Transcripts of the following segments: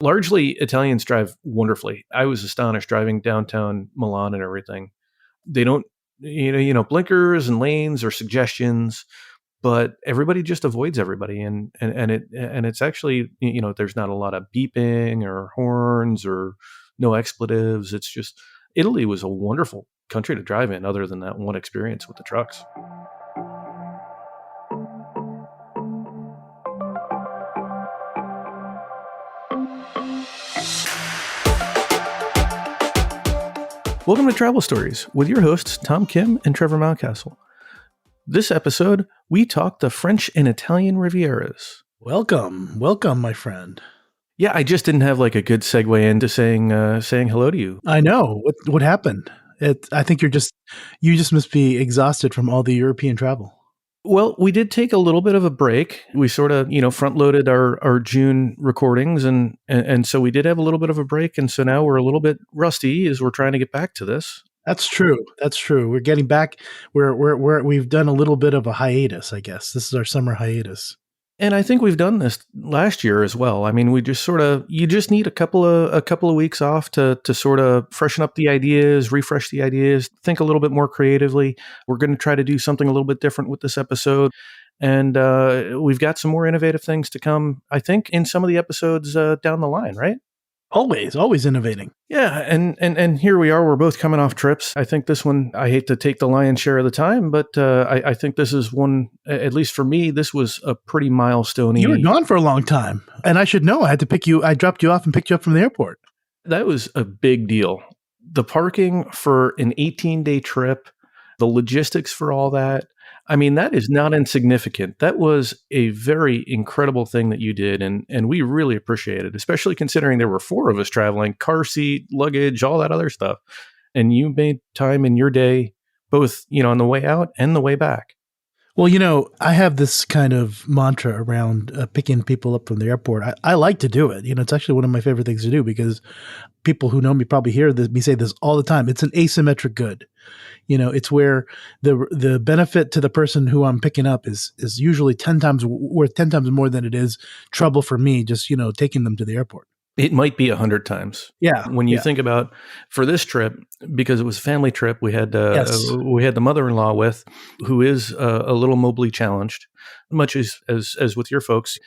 Largely, Italians drive wonderfully. I was astonished driving downtown Milan and everything. They don't, blinkers and lanes or suggestions, but everybody just avoids everybody, and it's actually, there's not a lot of beeping or horns or no expletives. It's just Italy was a wonderful country to drive in, other than that one experience with the trucks. Welcome to Travel Stories with your hosts, Tom Kim and Trevor Mountcastle. This episode, we talk the French and Italian Rivieras. Welcome, my friend. Yeah, I just didn't have like a good segue into saying hello to you. I know. What happened? I think you just must be exhausted from all the European travel. Well, we did take a little bit of a break. We sort of, front loaded our June recordings, and so we did have a little bit of a break, and so now we're a little bit rusty as we're trying to get back to this. That's true. We're getting back. We've done a little bit of a hiatus, I guess. This is our summer hiatus. And I think we've done this last year as well. I mean, we just you just need a couple of weeks off to sort of freshen up the ideas, refresh the ideas, think a little bit more creatively. We're going to try to do something a little bit different with this episode. And we've got some more innovative things to come, I think, in some of the episodes down the line, right? Always innovating. Yeah, and here we are. We're both coming off trips. I think this one, I hate to take the lion's share of the time, but I think this is one, at least for me, this was a pretty milestone-y. You were gone for a long time, and I should know. I had to pick you. I dropped you off and picked you up from the airport. That was a big deal. The parking for an 18-day trip, the logistics for all that. I mean, that is not insignificant. That was a very incredible thing that you did, and we really appreciate it, especially considering there were 4 of us traveling, car seat, luggage, all that other stuff. And you made time in your day, both, on the way out and the way back. Well, I have this kind of mantra around picking people up from the airport. I like to do it. It's actually one of my favorite things to do because people who know me probably hear me say this all the time. It's an asymmetric good. It's where the benefit to the person who I'm picking up is usually 10 times more than it is trouble for me just, taking them to the airport. It might be 100 times. Yeah. When you think about, for this trip, because it was a family trip, we had the mother-in-law with, who is a little mobilely challenged, much as with your folks.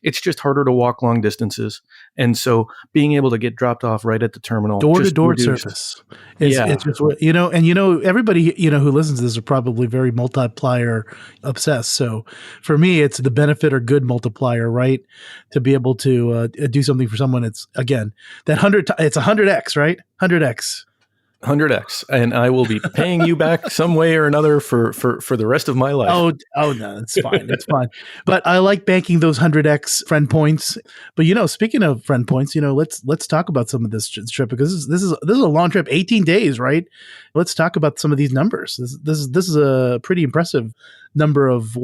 It's just harder to walk long distances, and so being able to get dropped off right at the terminal, door-to-door service, it's just, everybody who listens to this are probably very multiplier obsessed. So for me, it's the benefit or good multiplier, right? To be able to do something for someone. It's again that 100. It's 100x, right? 100x. 100x, and I will be paying you back some way or another for the rest of my life. Oh no, it's fine. It's fine. But I like banking those 100x friend points. But speaking of friend points, let's talk about some of this trip, because this is a long trip, 18 days, right? Let's talk about some of these numbers. This is a pretty impressive number of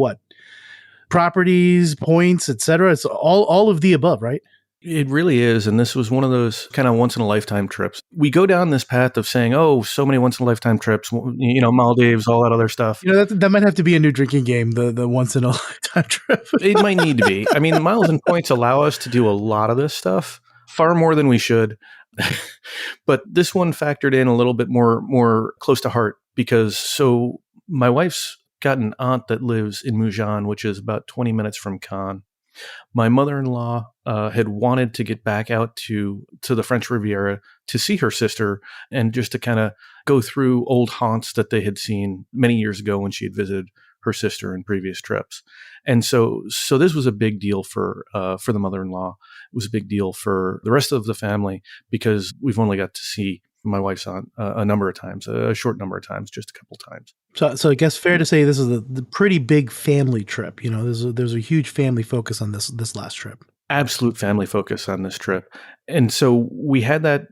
properties, points, etc. It's all of the above, right? It really is. And this was one of those kind of once in a lifetime trips. We go down this path of saying, oh, so many once in a lifetime trips, Maldives, all that other stuff. That might have to be a new drinking game, the once in a lifetime trip. It might need to be. I mean, miles and points allow us to do a lot of this stuff, far more than we should. But this one factored in a little bit more close to heart, because my wife's got an aunt that lives in Mougins, which is about 20 minutes from Cannes. My mother-in-law had wanted to get back out to the French Riviera to see her sister, and just to kind of go through old haunts that they had seen many years ago when she had visited her sister in previous trips. And so this was a big deal for the mother-in-law. It was a big deal for the rest of the family, because we've only got to see my wife's aunt a number of times, a short number of times, just a couple times. So I guess fair to say this is the pretty big family trip. There's a huge family focus on this last trip. Absolute family focus on this trip. And so we had that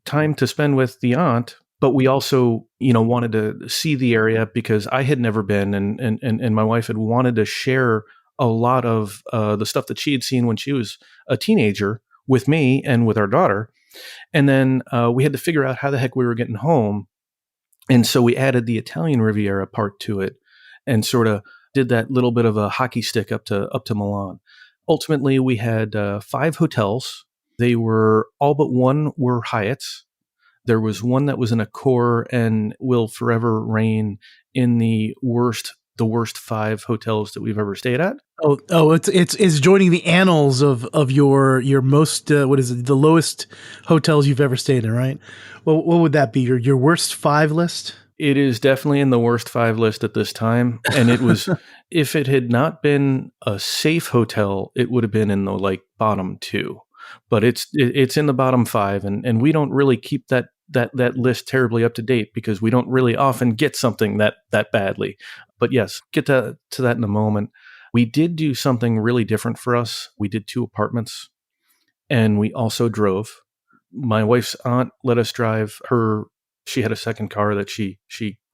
time to spend with the aunt, but we also, wanted to see the area, because I had never been, and my wife had wanted to share a lot of the stuff that she had seen when she was a teenager with me and with our daughter. And then we had to figure out how the heck we were getting home. And so we added the Italian Riviera part to it, and sort of did that little bit of a hockey stick up to Milan. Ultimately, we had 5 hotels They were all but one were Hyatts. There was one that was in a core and will forever reign in the worst 5 hotels that we've ever stayed at. It's joining the annals of your most what is it, the lowest hotels you've ever stayed in, right? Well, what would that be? Your worst 5 list? It is definitely in the worst 5 list at this time. And it was, if it had not been a safe hotel, it would have been in the like bottom 2. But it's in the bottom 5, and we don't really keep that list terribly up to date because we don't really often get something that badly. But yes, get to that in a moment. We did do something really different for us. We did 2 apartments, and we also drove. My wife's aunt let us drive her. She had a second car that she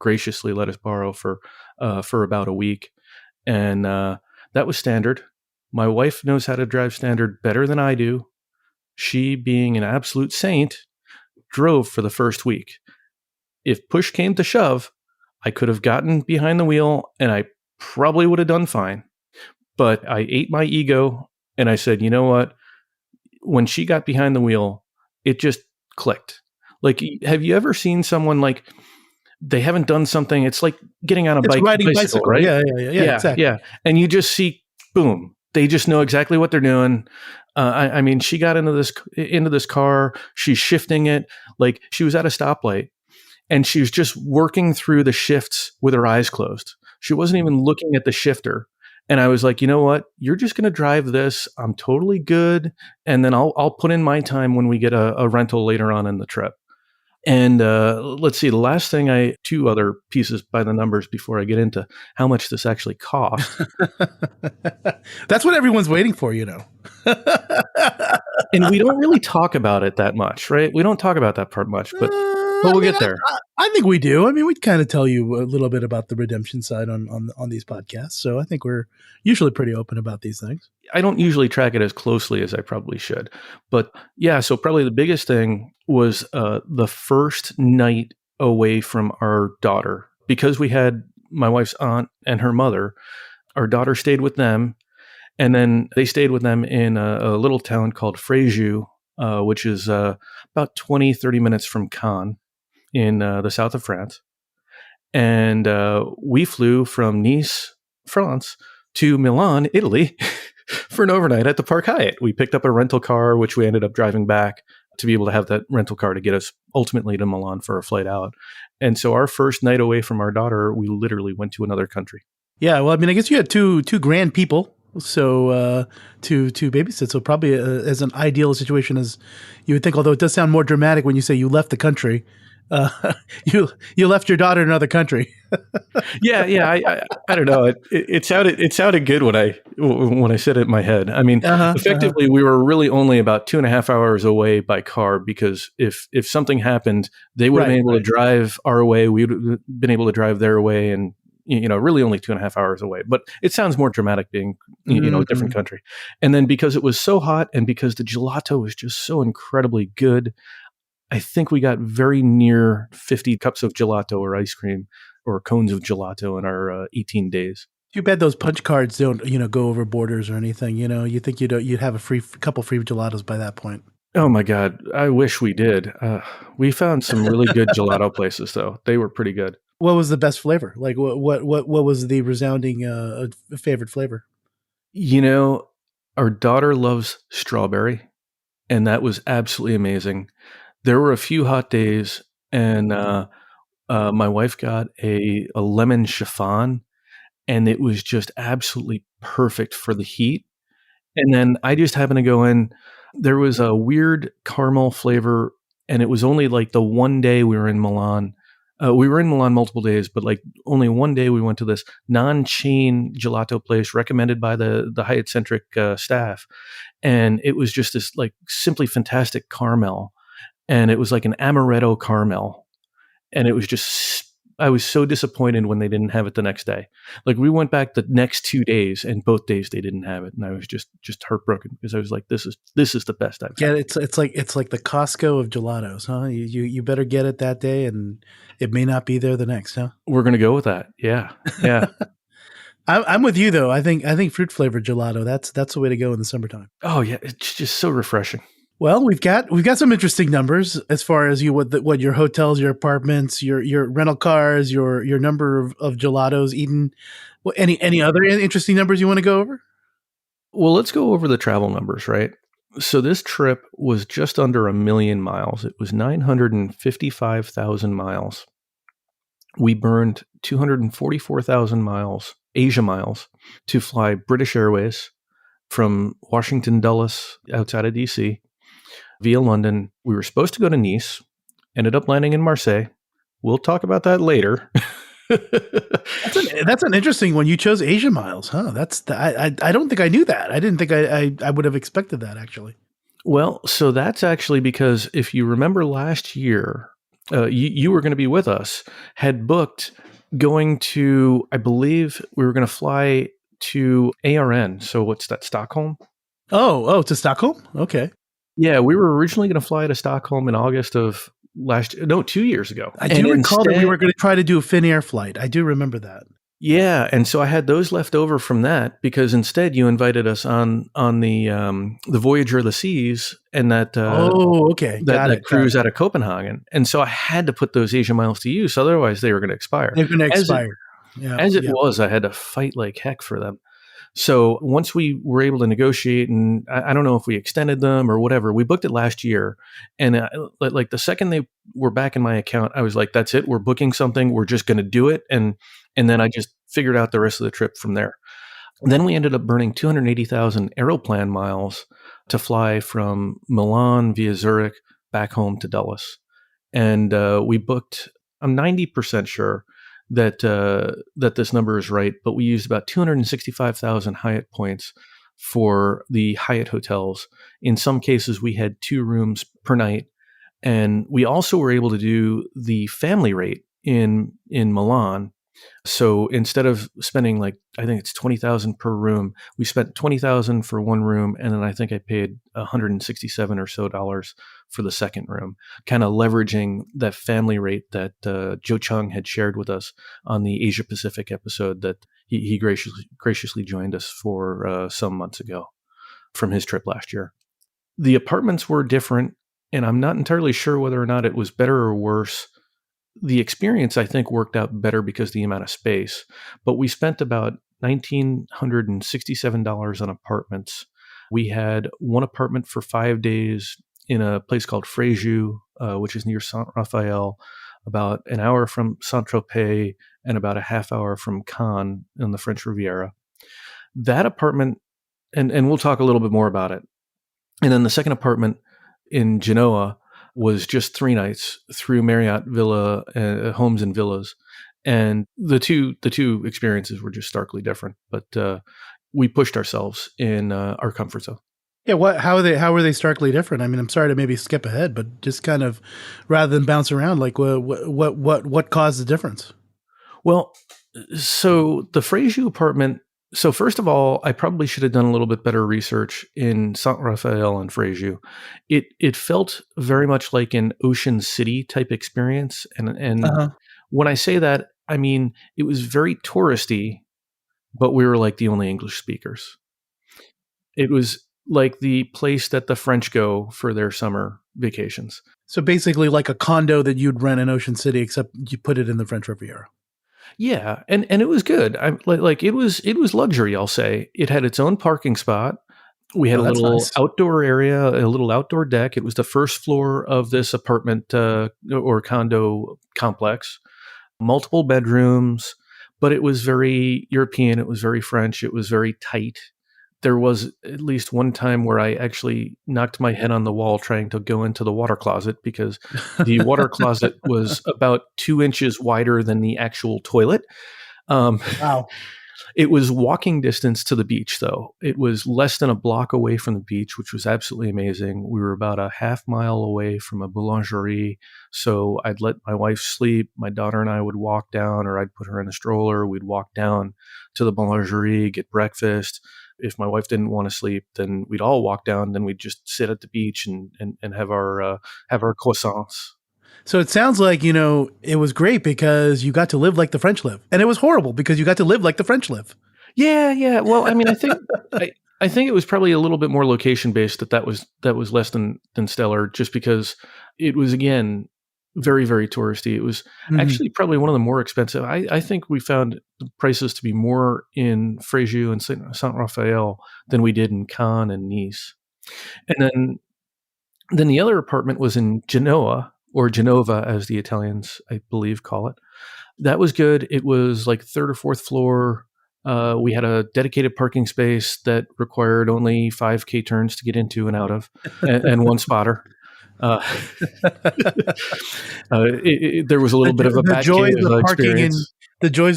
graciously let us borrow for about a week, and that was standard. My wife knows how to drive standard better than I do. She, being an absolute saint, drove for the first week. If push came to shove, I could have gotten behind the wheel and I probably would have done fine. But I ate my ego and I said, you know what? When she got behind the wheel, it just clicked. Like, have you ever seen someone like they haven't done something? It's like getting on a bicycle, right? Yeah, exactly. Yeah. And you just see, boom, they just know exactly what they're doing. I mean, she got into this car. She's shifting it like she was at a stoplight, and she was just working through the shifts with her eyes closed. She wasn't even looking at the shifter. And I was like, you know what? You're just going to drive this. I'm totally good. And then I'll put in my time when we get a rental later on in the trip. And let's see, the last thing 2 other pieces by the numbers before I get into how much this actually cost. That's what everyone's waiting for, you know. And we don't really talk about it that much, right? We don't talk about that part much, but we'll get there. I think we do. I mean, we kind of tell you a little bit about the redemption side on these podcasts. So I think we're usually pretty open about these things. I don't usually track it as closely as I probably should. But yeah, so probably the biggest thing was the first night away from our daughter. Because we had my wife's aunt and her mother, our daughter stayed with them. And then they stayed with them in a little town called Fréjus, which is about 20, 30 minutes from Cannes in the south of France. And we flew from Nice, France, to Milan, Italy, for an overnight at the Park Hyatt. We picked up a rental car, which we ended up driving back to be able to have that rental car to get us ultimately to Milan for a flight out. And so our first night away from our daughter, we literally went to another country. Yeah, well, I mean, I guess you had two grand people, so to babysit. So probably as an ideal situation as you would think. Although it does sound more dramatic when you say you left the country. You left your daughter in another country. Yeah. I don't know. It sounded good when I said it in my head. I mean, effectively, we were really only about 2.5 hours away by car because if something happened, they would have been able to drive our way. We would have been able to drive their way, and really only 2.5 hours away. But it sounds more dramatic being a different country. And then because it was so hot and because the gelato was just so incredibly good, I think we got very near 50 cups of gelato or ice cream or cones of gelato in our 18 days. Too bad those punch cards don't, go over borders or anything. You think you'd have a couple free gelatos by that point. Oh my God. I wish we did. We found some really good gelato places though. They were pretty good. What was the best flavor? Like what was the resounding favorite flavor? Our daughter loves strawberry, and that was absolutely amazing. There were a few hot days, and my wife got a lemon chiffon, and it was just absolutely perfect for the heat. And then I just happened to go in. There was a weird caramel flavor, and it was only like the one day we were in Milan. We were in Milan multiple days, but like only one day we went to this non-chain gelato place recommended by the Hyatt-centric staff. And it was just this like simply fantastic caramel. And it was like an amaretto caramel. And it was just, I was so disappointed when they didn't have it the next day. Like we went back the next 2 days and both days they didn't have it. And I was just heartbroken because I was like, this is the best I've had. Yeah, it's like the Costco of gelatos, huh? You better get it that day and it may not be there the next, huh? We're going to go with that. Yeah. I'm with you though. I think fruit flavored gelato, that's the way to go in the summertime. Oh yeah. It's just so refreshing. Well, we've got some interesting numbers as far as what your hotels, your apartments, your rental cars, your number of gelatos eaten. Well, any other interesting numbers you want to go over? Well, let's go over the travel numbers, right? So this trip was just under 1,000,000 miles. It was 955,000 miles. We burned 244,000 miles, Asia miles, to fly British Airways from Washington Dulles outside of DC via London. We were supposed to go to Nice, ended up landing in Marseille. We'll talk about that later. That's an interesting one. You chose Asia miles, huh? I don't think I knew that. I didn't think I would have expected that actually. Well, so that's actually because if you remember last year, you were going to be with us, had booked going to, I believe we were going to fly to ARN. So what's that, Stockholm? Oh, to Stockholm? Okay. Yeah, we were originally going to fly to Stockholm in August of 2 years ago. I do recall that we were going to try to do a Finnair flight. I do remember that. Yeah, and so I had those left over from that because instead you invited us on the Voyager of the Seas and that okay, that cruise out of Copenhagen, and so I had to put those Asia miles to use. Otherwise, they were going to expire. They're going to expire. As it was, I had to fight like heck for them. So once we were able to negotiate, and I don't know if we extended them or whatever, we booked it last year. And like the second they were back in my account, I was like, that's it. We're booking something. We're just going to do it. And then I just figured out the rest of the trip from there. Then we ended up burning 280,000 Aeroplan miles to fly from Milan via Zurich back home to Dulles. And we booked, I'm 90% sure that this number is right, but we used about 265,000 Hyatt points for the Hyatt hotels. In some cases, we had 2 rooms per night, and we also were able to do the family rate in Milan. So instead of spending like, I think it's 20,000 per room, we spent 20,000 for one room. And then I think I paid 167 or so dollars for the second room, kind of leveraging that family rate that Joe Chung had shared with us on the Asia Pacific episode that he graciously joined us for some months ago from his trip last year. The apartments were different, and I'm not entirely sure whether or not it was better or worse. The experience, I think, worked out better because of the amount of space, but we spent about $1,967 on apartments. We had one apartment for 5 days in a place called Fréjus, which is near Saint Raphael, about an hour from Saint-Tropez and about a half hour from Cannes in the French Riviera. That apartment, and we'll talk a little bit more about it. And then the second apartment in Genoa was just 3 nights through Marriott Villa Homes and Villas, and the two experiences were just starkly different. But we pushed ourselves in our comfort zone. Yeah, how were they starkly different? I mean, I'm sorry to maybe skip ahead, but just kind of rather than bounce around, like what caused the difference? Well, so the Fréjus apartment. So first of all, I probably should have done a little bit better research in Saint Raphael and Fréjus. It felt very much like an Ocean City type experience, and when I say that, I mean it was very touristy, but we were like the only English speakers. It was like the place that the French go for their summer vacations. So basically, like a condo that you'd rent in Ocean City, except you put it in the French Riviera. Yeah, and it was good. I like it was luxury, I'll say. It had its own parking spot. We had a little outdoor area, a little outdoor deck. It was the first floor of this apartment or condo complex. Multiple bedrooms, but it was very European, it was very French, it was very tight. There was at least one time where I actually knocked my head on the wall trying to go into the water closet because the water closet was about 2 inches wider than the actual toilet. Wow. It was walking distance to the beach, though. It was less than a block away from the beach, which was absolutely amazing. We were about a half mile away from a boulangerie. So I'd let my wife sleep. My daughter and I would walk down, or I'd put her in a stroller. We'd walk down to the boulangerie, get breakfast. If my wife didn't want to sleep, then we'd all walk down. Then we'd just sit at the beach and have our croissants. So it sounds like, it was great because you got to live like the French live. And it was horrible because you got to live like the French live. Yeah. Well, I mean, I think I think it was probably a little bit more location based that was less than stellar, just because it was, again, very, very touristy. It was Mhm. actually probably one of the more expensive. I think we found the prices to be more in Fréjus and Saint Raphael than we did in Cannes and Nice. And then the other apartment was in Genoa, or Genova as the Italians, I believe, call it. That was good. It was like third or fourth floor. We had a dedicated parking space that required only 5K turns to get into and out of, and one spotter. Uh, there was a little bit of a The bat cave joys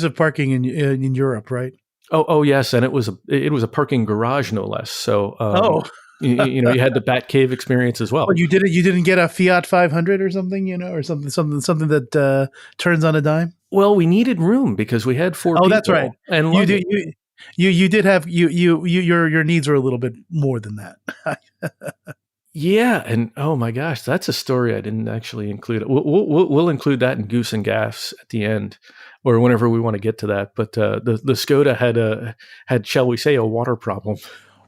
of parking in experience. in Europe, right? Oh yes, and it was a parking garage, no less. So Oh, you had the bat cave experience as well, well. you didn't get a Fiat 500 or something, or something that turns on a dime. Well, we needed room because we had four Oh, that's right. people and You did luggage. you did have your needs were a little bit more than that. Yeah, and oh my gosh, that's a story I didn't actually include. We'll include that in Goose and Gaffs at the end, or whenever we want to get to that. But the Skoda had, shall we say, a water problem.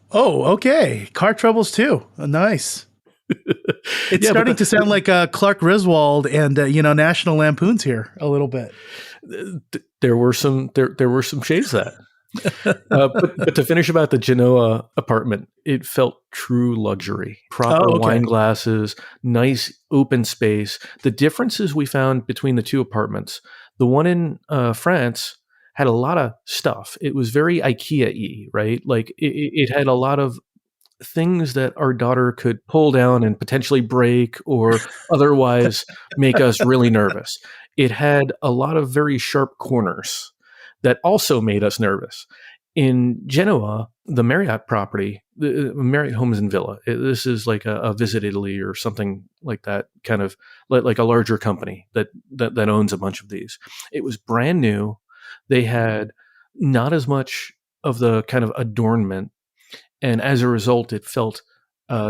Oh, okay. Car troubles too. Nice. It's Yeah, but starting to sound like Clark Griswold and National Lampoons here a little bit. there were some shades of that. But to finish about the Genoa apartment, it felt true luxury. Proper Oh, wine okay. glasses, nice open space. The differences we found between the two apartments, the one in France had a lot of stuff. It was very IKEA-y, right? Like it had a lot of things that our daughter could pull down and potentially break or otherwise make us really nervous. It had a lot of very sharp corners that also made us nervous. In Genoa, the Marriott property, the Marriott Homes and Villa, this is like a Visit Italy or something like that, kind of like a larger company that owns a bunch of these. It was brand new. They had not as much of the kind of adornment, and as a result, it felt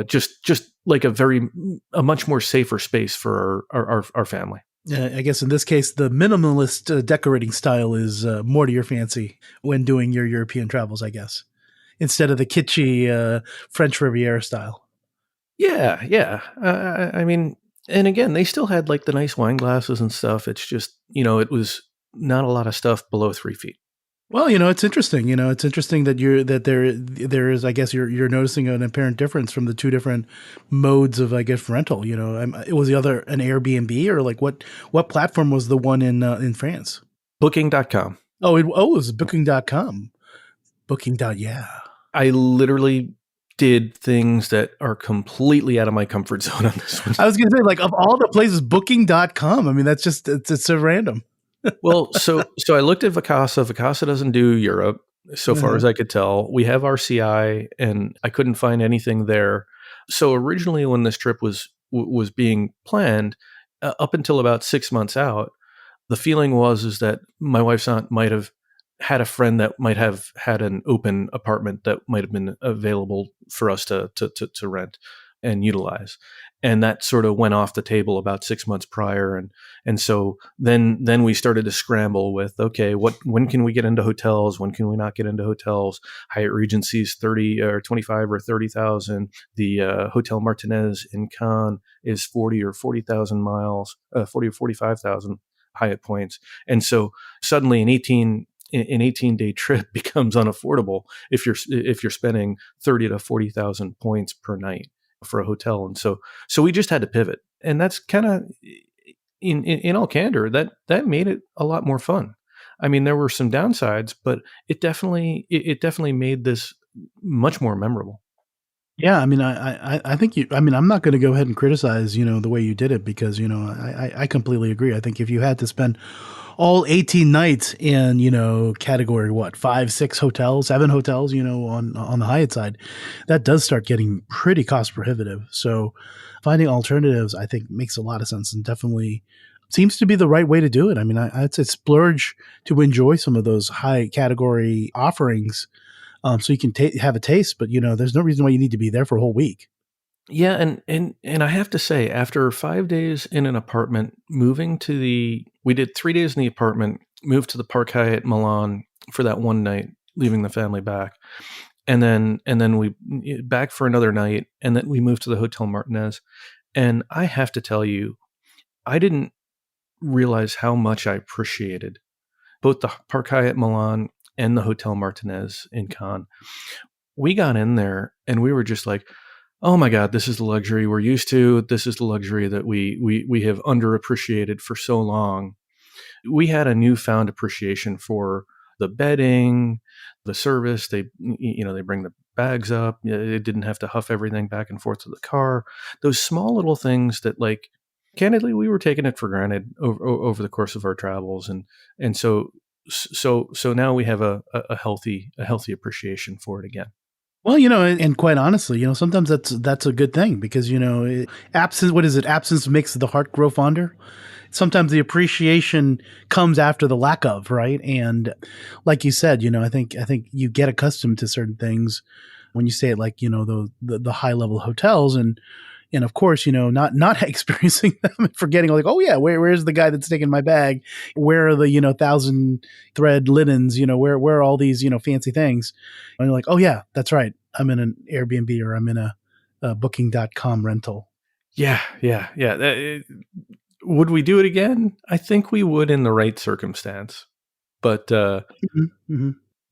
just like a much more safer space for our family. I guess in this case, the minimalist decorating style is more to your fancy when doing your European travels, I guess, instead of the kitschy French Riviera style. Yeah, yeah. I mean, and again, they still had like the nice wine glasses and stuff. It's just, it was not a lot of stuff below 3 feet. Well, it's interesting. It's interesting that there is. I guess you're noticing an apparent difference from the two different modes of, I guess, rental. It was the other an Airbnb, or like what platform was the one in France? Booking.com. It was Booking.com. Yeah. I literally did things that are completely out of my comfort zone on this one. I was gonna say, like, of all the places, Booking.com. I mean, that's just it's so random. Well, so I looked at Vacasa. Vacasa doesn't do Europe, so far Uh-huh. as I could tell. We have RCI, and I couldn't find anything there. So originally, when this trip was being planned, up until about 6 months out, the feeling was is that my wife's aunt might have had a friend that might have had an open apartment that might have been available for us to rent and utilize. And that sort of went off the table about 6 months prior. And so then we started to scramble with, okay, when can we get into hotels? When can we not get into hotels? Hyatt Regency's 30 or 25 or 30,000. The Hotel Martinez in Cannes is 40 or 40,000 miles, 40 or 45,000 Hyatt points. And so suddenly an 18-day trip becomes unaffordable if you're spending 30 to 40,000 points per night for a hotel. And so we just had to pivot. And that's kind of in all candor, that made it a lot more fun. I mean, there were some downsides, but it definitely made this much more memorable. Yeah, I mean, I think you. I mean, I'm not going to go ahead and criticize, the way you did it, because I completely agree. I think if you had to spend all 18 nights in category what 5 6 hotels 7 hotels on the Hyatt side, that does start getting pretty cost prohibitive. So finding alternatives, I think, makes a lot of sense, and definitely seems to be the right way to do it. I mean, I'd say splurge to enjoy some of those high category offerings, so you can have a taste, but there's no reason why you need to be there for a whole week. Yeah, and I have to say, after 5 days in an apartment, we did 3 days in the apartment, moved to the Park Hyatt Milan for that one night, leaving the family back. and then we back for another night, and then we moved to the Hotel Martinez. And I have to tell you, I didn't realize how much I appreciated both the Park Hyatt Milan and the Hotel Martinez in Cannes. We got in there and we were just like, oh my God, this is the luxury we're used to. This is the luxury that we have underappreciated for so long. We had a newfound appreciation for the bedding, the service. They bring the bags up. It didn't have to huff everything back and forth to the car. Those small little things that, like, candidly, we were taking it for granted over the course of our travels, and so now we have a healthy appreciation for it again. Well, and quite honestly, sometimes that's a good thing because absence. What is it? Absence makes the heart grow fonder. Sometimes the appreciation comes after the lack of, right? And like you said, I think you get accustomed to certain things when you say it, like the high level hotels, and of course, not experiencing them and forgetting, like, oh yeah, where's the guy that's taking my bag? Where are the 1,000 thread linens? Where are all these fancy things? And you're like, oh yeah, that's right. I'm in an Airbnb or I'm in a Booking.com rental. Yeah. Would we do it again? I think we would in the right circumstance. But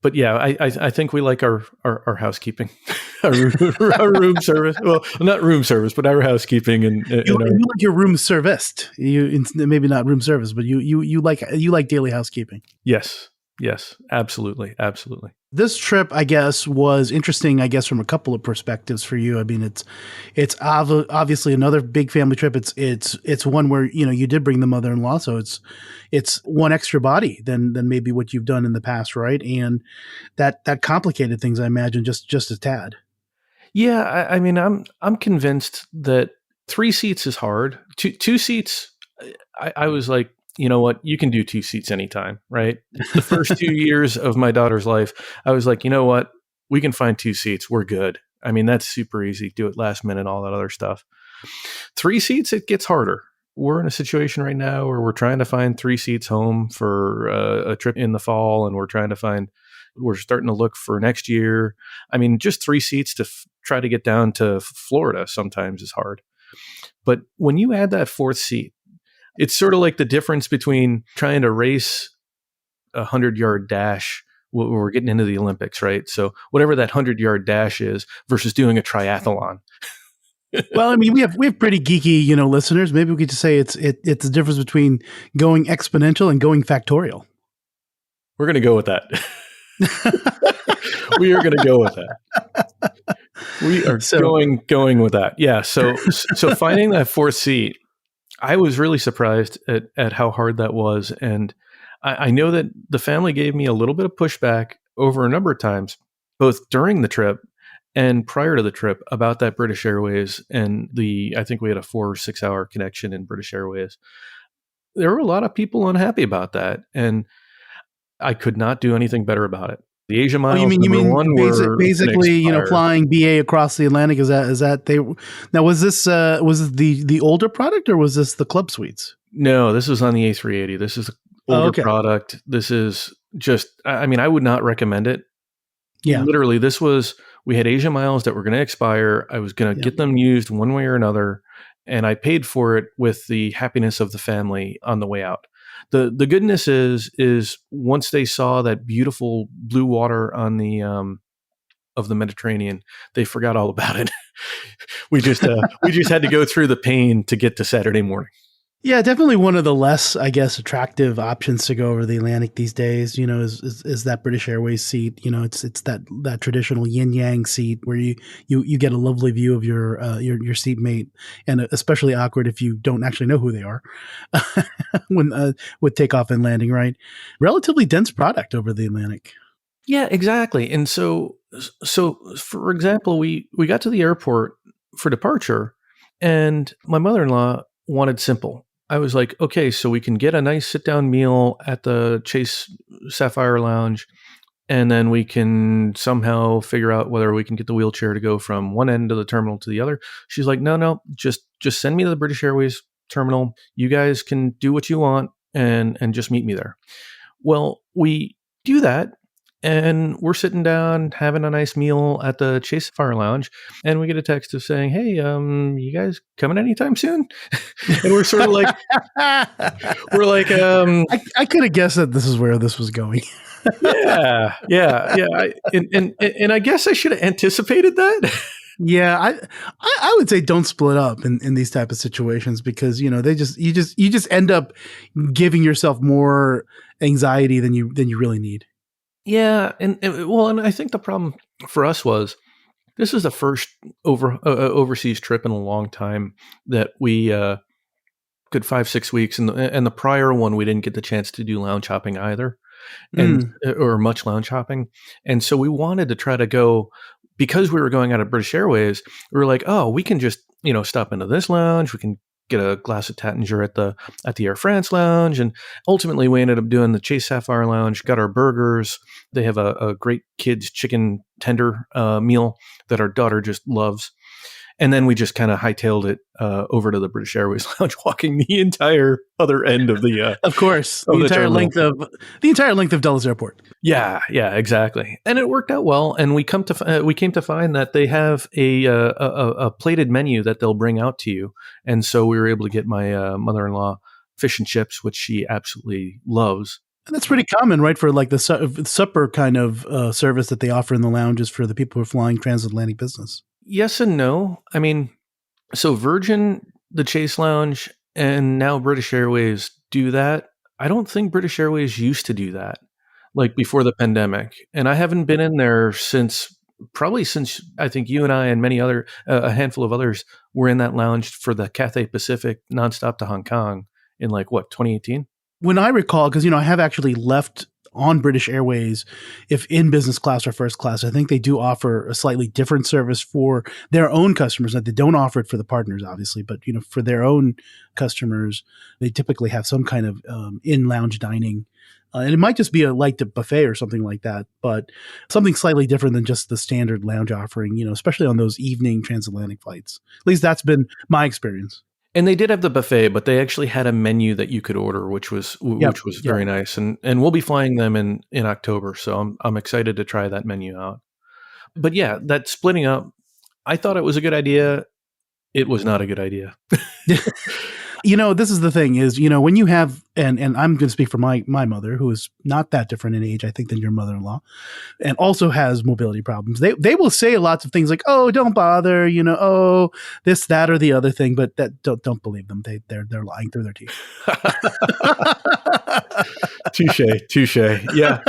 but yeah, I think we like our housekeeping, our room service. Well, not room service, but our housekeeping and you like your room serviced. You maybe not room service, but you like daily housekeeping. Yes, absolutely. This trip, I guess, was interesting, I guess, from a couple of perspectives for you. I mean, it's obviously another big family trip. It's one where, you did bring the mother-in-law. So it's one extra body than maybe what you've done in the past. Right. And that complicated things, I imagine, just a tad. Yeah. I mean, I'm convinced that 3 seats is hard. Two seats. I was like, you know what? You can do 2 seats anytime, right? The first 2 years of my daughter's life, I was like, you know what? We can find 2 seats. We're good. I mean, that's super easy. Do it last minute, all that other stuff. 3 seats, it gets harder. We're in a situation right now where we're trying to find 3 seats home for a trip in the fall, and we're starting to look for next year. I mean, just 3 seats to try to get down to Florida sometimes is hard. But when you add that 4th seat, it's sort of like the difference between trying to race a 100-yard dash when we're getting into the Olympics, right? So whatever that 100-yard dash is versus doing a triathlon. Well, I mean, we have pretty geeky, listeners. Maybe we could just say it's the difference between going exponential and going factorial. We're going to go with that. We are going to go with that. We are going with that. Yeah. So finding that 4th seat, I was really surprised at how hard that was. And I know that the family gave me a little bit of pushback over a number of times, both during the trip and prior to the trip, about that British Airways. And I think we had a 4 or 6 hour connection in British Airways. There were a lot of people unhappy about that. And I could not do anything better about it. The Asia Miles. You mean basically, flying BA across the Atlantic? Is that they? Now, was this the older product, or was this the club suites? No, this was on the A380. This is the older product. This is just, I mean, I would not recommend it. Yeah, literally, we had Asia Miles that were going to expire. I was going to get them used one way or another, and I paid for it with the happiness of the family on the way out. The goodness is once they saw that beautiful blue water on the of the Mediterranean, they forgot all about it. we just had to go through the pain to get to Saturday morning. Yeah, definitely one of the less, I guess, attractive options to go over the Atlantic these days, is that British Airways seat. It's that traditional yin yang seat where you get a lovely view of your seatmate, and especially awkward if you don't actually know who they are when with takeoff and landing, right? Relatively dense product over the Atlantic. Yeah, exactly. And so for example, we got to the airport for departure, and my mother-in-law wanted simple. I was like, okay, so we can get a nice sit-down meal at the Chase Sapphire Lounge, and then we can somehow figure out whether we can get the wheelchair to go from one end of the terminal to the other. She's like, no, just send me to the British Airways terminal. You guys can do what you want and just meet me there. Well, we do that, And we're sitting down having a nice meal at the Chase Fire Lounge, and we get a text of saying, "Hey, you guys coming anytime soon?" And we're sort of like, we're like, I could have guessed that this is where this was going. yeah. And I guess I should have anticipated that. Yeah, I would say don't split up in these type of situations because you just end up giving yourself more anxiety than you really need. Yeah, and I think the problem for us was this is the first overseas trip in a long time that we good 5-6 weeks, and the prior one we didn't get the chance to do lounge hopping either, and or much lounge hopping, and so we wanted to try to go because we were going out of British Airways. We were like, oh, we can just stop into this lounge. We can get a glass of Tattinger at the Air France lounge, and ultimately we ended up doing the Chase Sapphire Lounge. Got our burgers. They have a great kids chicken tender meal that our daughter just loves. And then we just kind of hightailed it over to the British Airways lounge, walking the entire other end of the of course, of the entire terminal. length of Dulles Airport. Yeah, exactly. And it worked out well. And we came to find that they have a plated menu that they'll bring out to you. And so we were able to get my mother-in-law fish and chips, which she absolutely loves. And that's pretty common, right? For like the supper kind of service that they offer in the lounges for the people who are flying transatlantic business. Yes and no. I mean, so Virgin, the Chase Lounge, and now British Airways do that. I don't think British Airways used to do that, like before the pandemic. And I haven't been in there since I think you and I and many other, a handful of others were in that lounge for the Cathay Pacific nonstop to Hong Kong in 2018? When I recall, because I have actually left on British Airways, if in business class or first class, I think they do offer a slightly different service for their own customers. That they don't offer it for the partners, obviously, but for their own customers, they typically have some kind of in lounge dining. And it might just be a light buffet or something like that, but something slightly different than just the standard lounge offering, especially on those evening transatlantic flights. At least that's been my experience. And they did have the buffet, but they actually had a menu that you could order, which was very nice. And we'll be flying them in October, so I'm excited to try that menu out. But yeah, that splitting up, I thought it was a good idea. It was not a good idea. This is the thing is, when you have, and I'm going to speak for my mother, who is not that different in age, I think, than your mother-in-law, and also has mobility problems. They will say lots of things like, "Oh, don't bother," "Oh, this, that, or the other thing," but that don't believe them. They're lying through their teeth. Touche. Yeah.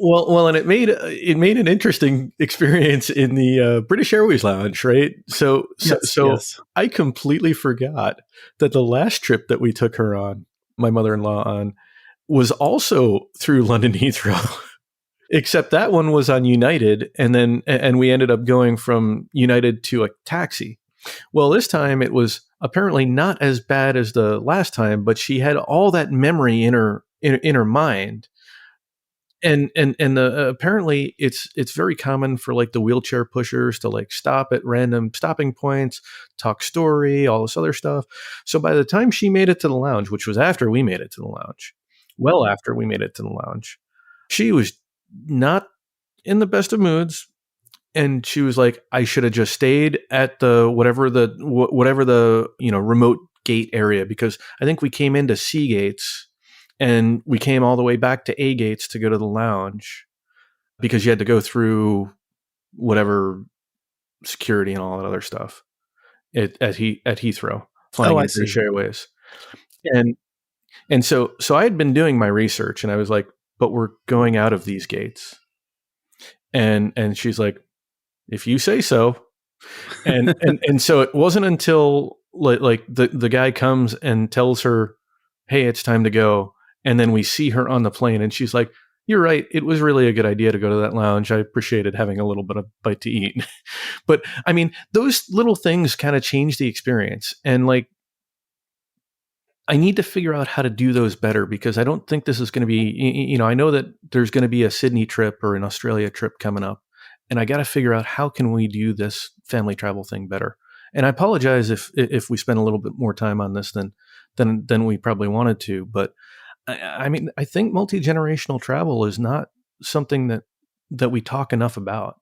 Well, and it made an interesting experience in the British Airways lounge, right? So yes. I completely forgot that the last trip that we took her on, my mother-in-law on, was also through London Heathrow. Except that one was on United, and we ended up going from United to a taxi. Well, this time it was apparently not as bad as the last time, but she had all that memory in her mind. And apparently it's very common for the wheelchair pushers to stop at random stopping points, talk story, all this other stuff. So by the time she made it to the lounge, which was after we made it to the lounge, well after we made it to the lounge, she was not in the best of moods. And she was like, I should have just stayed at the whatever the remote gate area, because I think we came into C gates and we came all the way back to A gates to go to the lounge because you had to go through whatever security and all that other stuff at Heathrow, flying in British Airways. And so I had been doing my research, and I was like, but we're going out of these gates. And she's like, if you say so. And so it wasn't until the guy comes and tells her, hey, it's time to go. And then we see her on the plane, and she's like, you're right. It was really a good idea to go to that lounge. I appreciated having a little bit of bite to eat. But I mean, those little things kind of change the experience. And I need to figure out how to do those better, because I don't think this is going to be, I know that there's going to be a Sydney trip or an Australia trip coming up, and I got to figure out how can we do this family travel thing better. And I apologize if we spend a little bit more time on this than we probably wanted to, but I mean, I think multi-generational travel is not something that we talk enough about.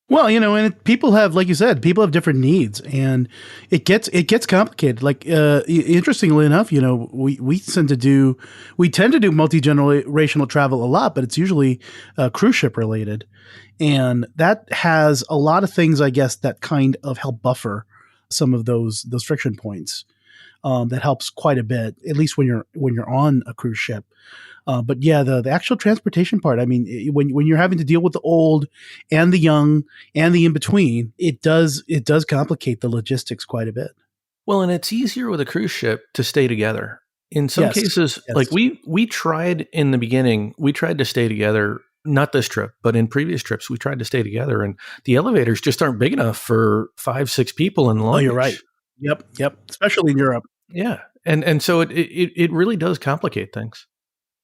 Well, and people have, like you said, people have different needs, and it gets complicated. Like, interestingly enough, we tend to do multi-generational travel a lot, but it's usually cruise ship related, and that has a lot of things, I guess, that kind of help buffer some of those friction points. That helps quite a bit, at least when you're on a cruise ship. But yeah, the actual transportation part. I mean, when you're having to deal with the old and the young and the in between, it does complicate the logistics quite a bit. Well, and it's easier with a cruise ship to stay together. In some Yes, cases, yes. like we tried in the beginning, we tried to stay together. Not this trip, but in previous trips, we tried to stay together, and the elevators just aren't big enough for 5-6 people in the luggage. Oh, you're right. Yep. Especially in Europe. Yeah, and so it really does complicate things.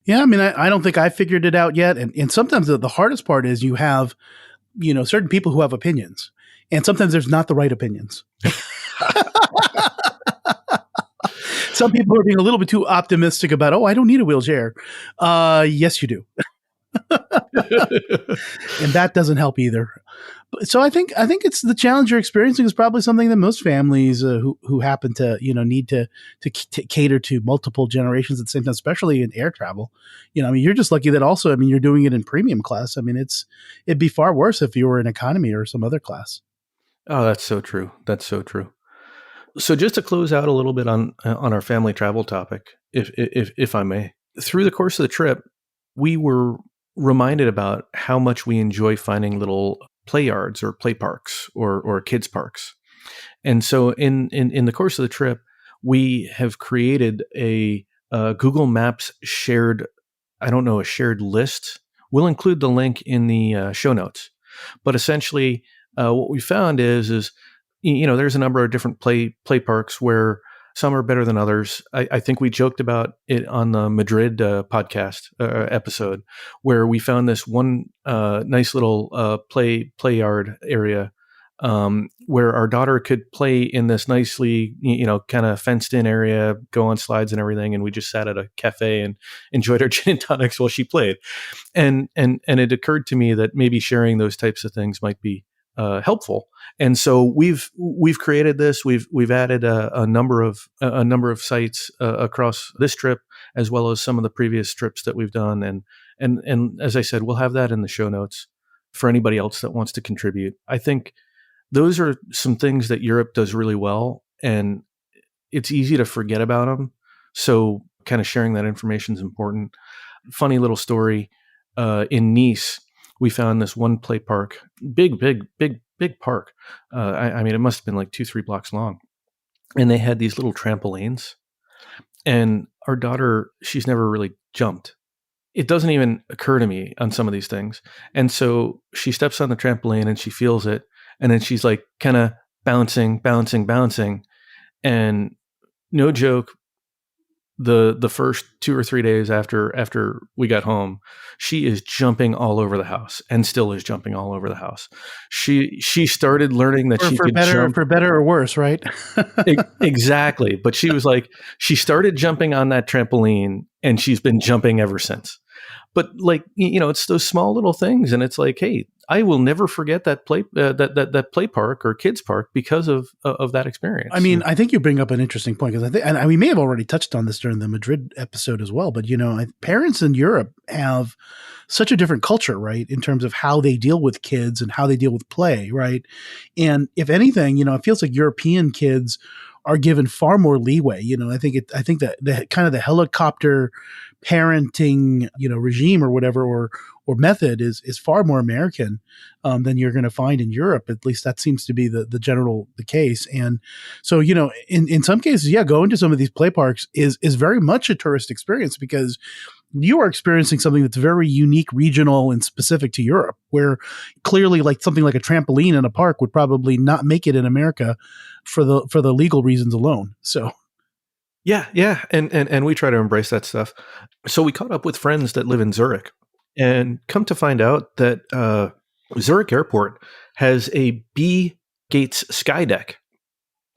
Yeah, I mean, I don't think I figured it out yet, and sometimes the hardest part is you have certain people who have opinions, and sometimes there's not the right opinions. Some people are being a little bit too optimistic about, I don't need a wheelchair. Yes, you do. And that doesn't help either. So I think it's the challenge you're experiencing is probably something that most families who happen to need to cater to multiple generations at the same time, especially in air travel. I mean, you're just lucky that also. I mean, you're doing it in premium class. I mean, it'd be far worse if you were in economy or some other class. Oh, that's so true. That's so true. So just to close out a little bit on our family travel topic, if I may, through the course of the trip, we were reminded about how much we enjoy finding little play yards or play parks or kids parks. And so in the course of the trip, we have created a Google Maps shared, a shared list. We'll include the link in the show notes. But essentially, what we found is there's a number of different play parks where some are better than others. I think we joked about it on the Madrid podcast episode, where we found this one nice little play yard area where our daughter could play in this nicely, kind of fenced in area, go on slides and everything. And we just sat at a cafe and enjoyed our gin and tonics while she played. And it occurred to me that maybe sharing those types of things might be helpful. And so we've created this. We've added a number of sites across this trip, as well as some of the previous trips that we've done. And as I said, we'll have that in the show notes for anybody else that wants to contribute. I think those are some things that Europe does really well, and it's easy to forget about them. So kind of sharing that information is important. Funny little story, in Nice, we found this one play park, big park. I mean, it must have been like 2-3 blocks long. And they had these little trampolines. And our daughter, she's never really jumped. It doesn't even occur to me on some of these things. And so she steps on the trampoline and she feels it. And then she's like kind of bouncing. And no joke, the first 2 or 3 days after we got home, she is jumping all over the house and still is jumping all over the house. She started learning that she could jump for better or worse, right? Exactly. But she was like, she started jumping on that trampoline and she's been jumping ever since. But like, it's those small little things. And it's like, hey, I will never forget that play that play park or kids park because of that experience. I mean, I think you bring up an interesting point, because I think, and we may have already touched on this during the Madrid episode as well, but parents in Europe have such a different culture, right, in terms of how they deal with kids and how they deal with play, right? And if anything, it feels like European kids are given far more leeway. I think that the kind of the helicopter parenting, regime or whatever, or method is far more American than you're going to find in Europe. At least that seems to be the case. And so, in some cases, yeah, going to some of these play parks is very much a tourist experience, because you are experiencing something that's very unique, regional, and specific to Europe, where clearly like something like a trampoline in a park would probably not make it in America for the legal reasons alone. So yeah. And we try to embrace that stuff. So we caught up with friends that live in Zurich, and come to find out that Zurich Airport has a B gates sky deck.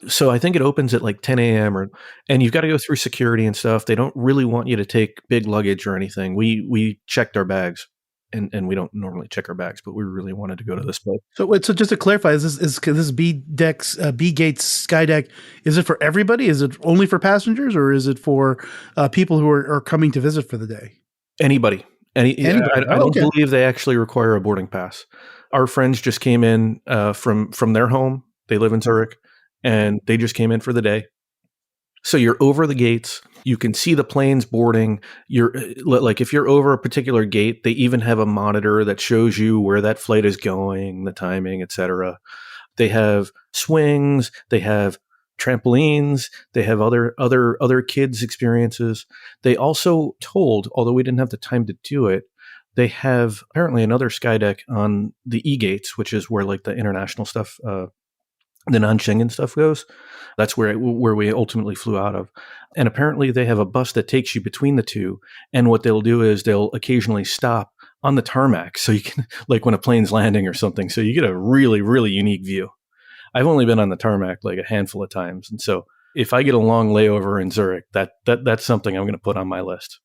So I think it opens at like 10 a.m. and you've got to go through security and stuff. They don't really want you to take big luggage or anything. We checked our bags, and we don't normally check our bags, but we really wanted to go to this place. So wait, so just to clarify, is this B Gates Sky Deck? Is it for everybody? Is it only for passengers, or is it for people who are coming to visit for the day? Anybody, Anybody? I Oh, don't okay. believe they actually require a boarding pass. Our friends just came in from their home. They live in Zurich, and they just came in for the day. So you're over the gates. You can see the planes boarding. You're like, if you're over a particular gate, they even have a monitor that shows you where that flight is going, the timing, etc. They have swings. They have trampolines. They have other kids experiences. They also told, although we didn't have the time to do it, they have apparently another sky deck on the E gates, which is where like the international stuff, the non-Schengen stuff goes. That's where we ultimately flew out of. And apparently they have a bus that takes you between the two. And what they'll do is they'll occasionally stop on the tarmac. So you can, like when a plane's landing or something, so you get a really, really unique view. I've only been on the tarmac like a handful of times. And so if I get a long layover in Zurich, that's something I'm going to put on my list.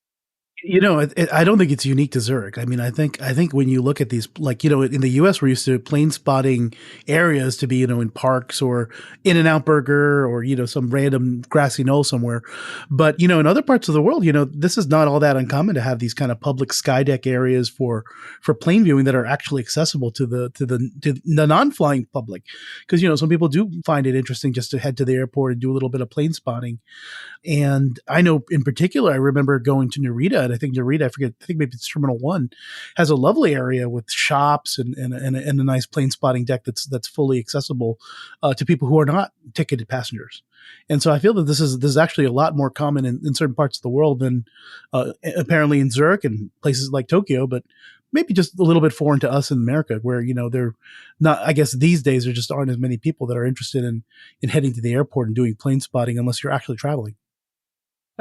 I don't think it's unique to Zurich. I mean, I think when you look at these, like, in the U.S., we're used to plane spotting areas to be, in parks or In-N-Out Burger or, some random grassy knoll somewhere. But, in other parts of the world, this is not all that uncommon to have these kind of public sky deck areas for plane viewing that are actually accessible to the non-flying public. Because, some people do find it interesting just to head to the airport and do a little bit of plane spotting. And I know in particular, I remember going to Narita, and I think Narita, I think maybe it's Terminal 1, has a lovely area with shops and a nice plane spotting deck that's fully accessible to people who are not ticketed passengers. And so I feel that this is actually a lot more common in certain parts of the world than apparently in Zurich and places like Tokyo, but maybe just a little bit foreign to us in America, where they're not. I guess these days there just aren't as many people that are interested in heading to the airport and doing plane spotting unless you're actually traveling.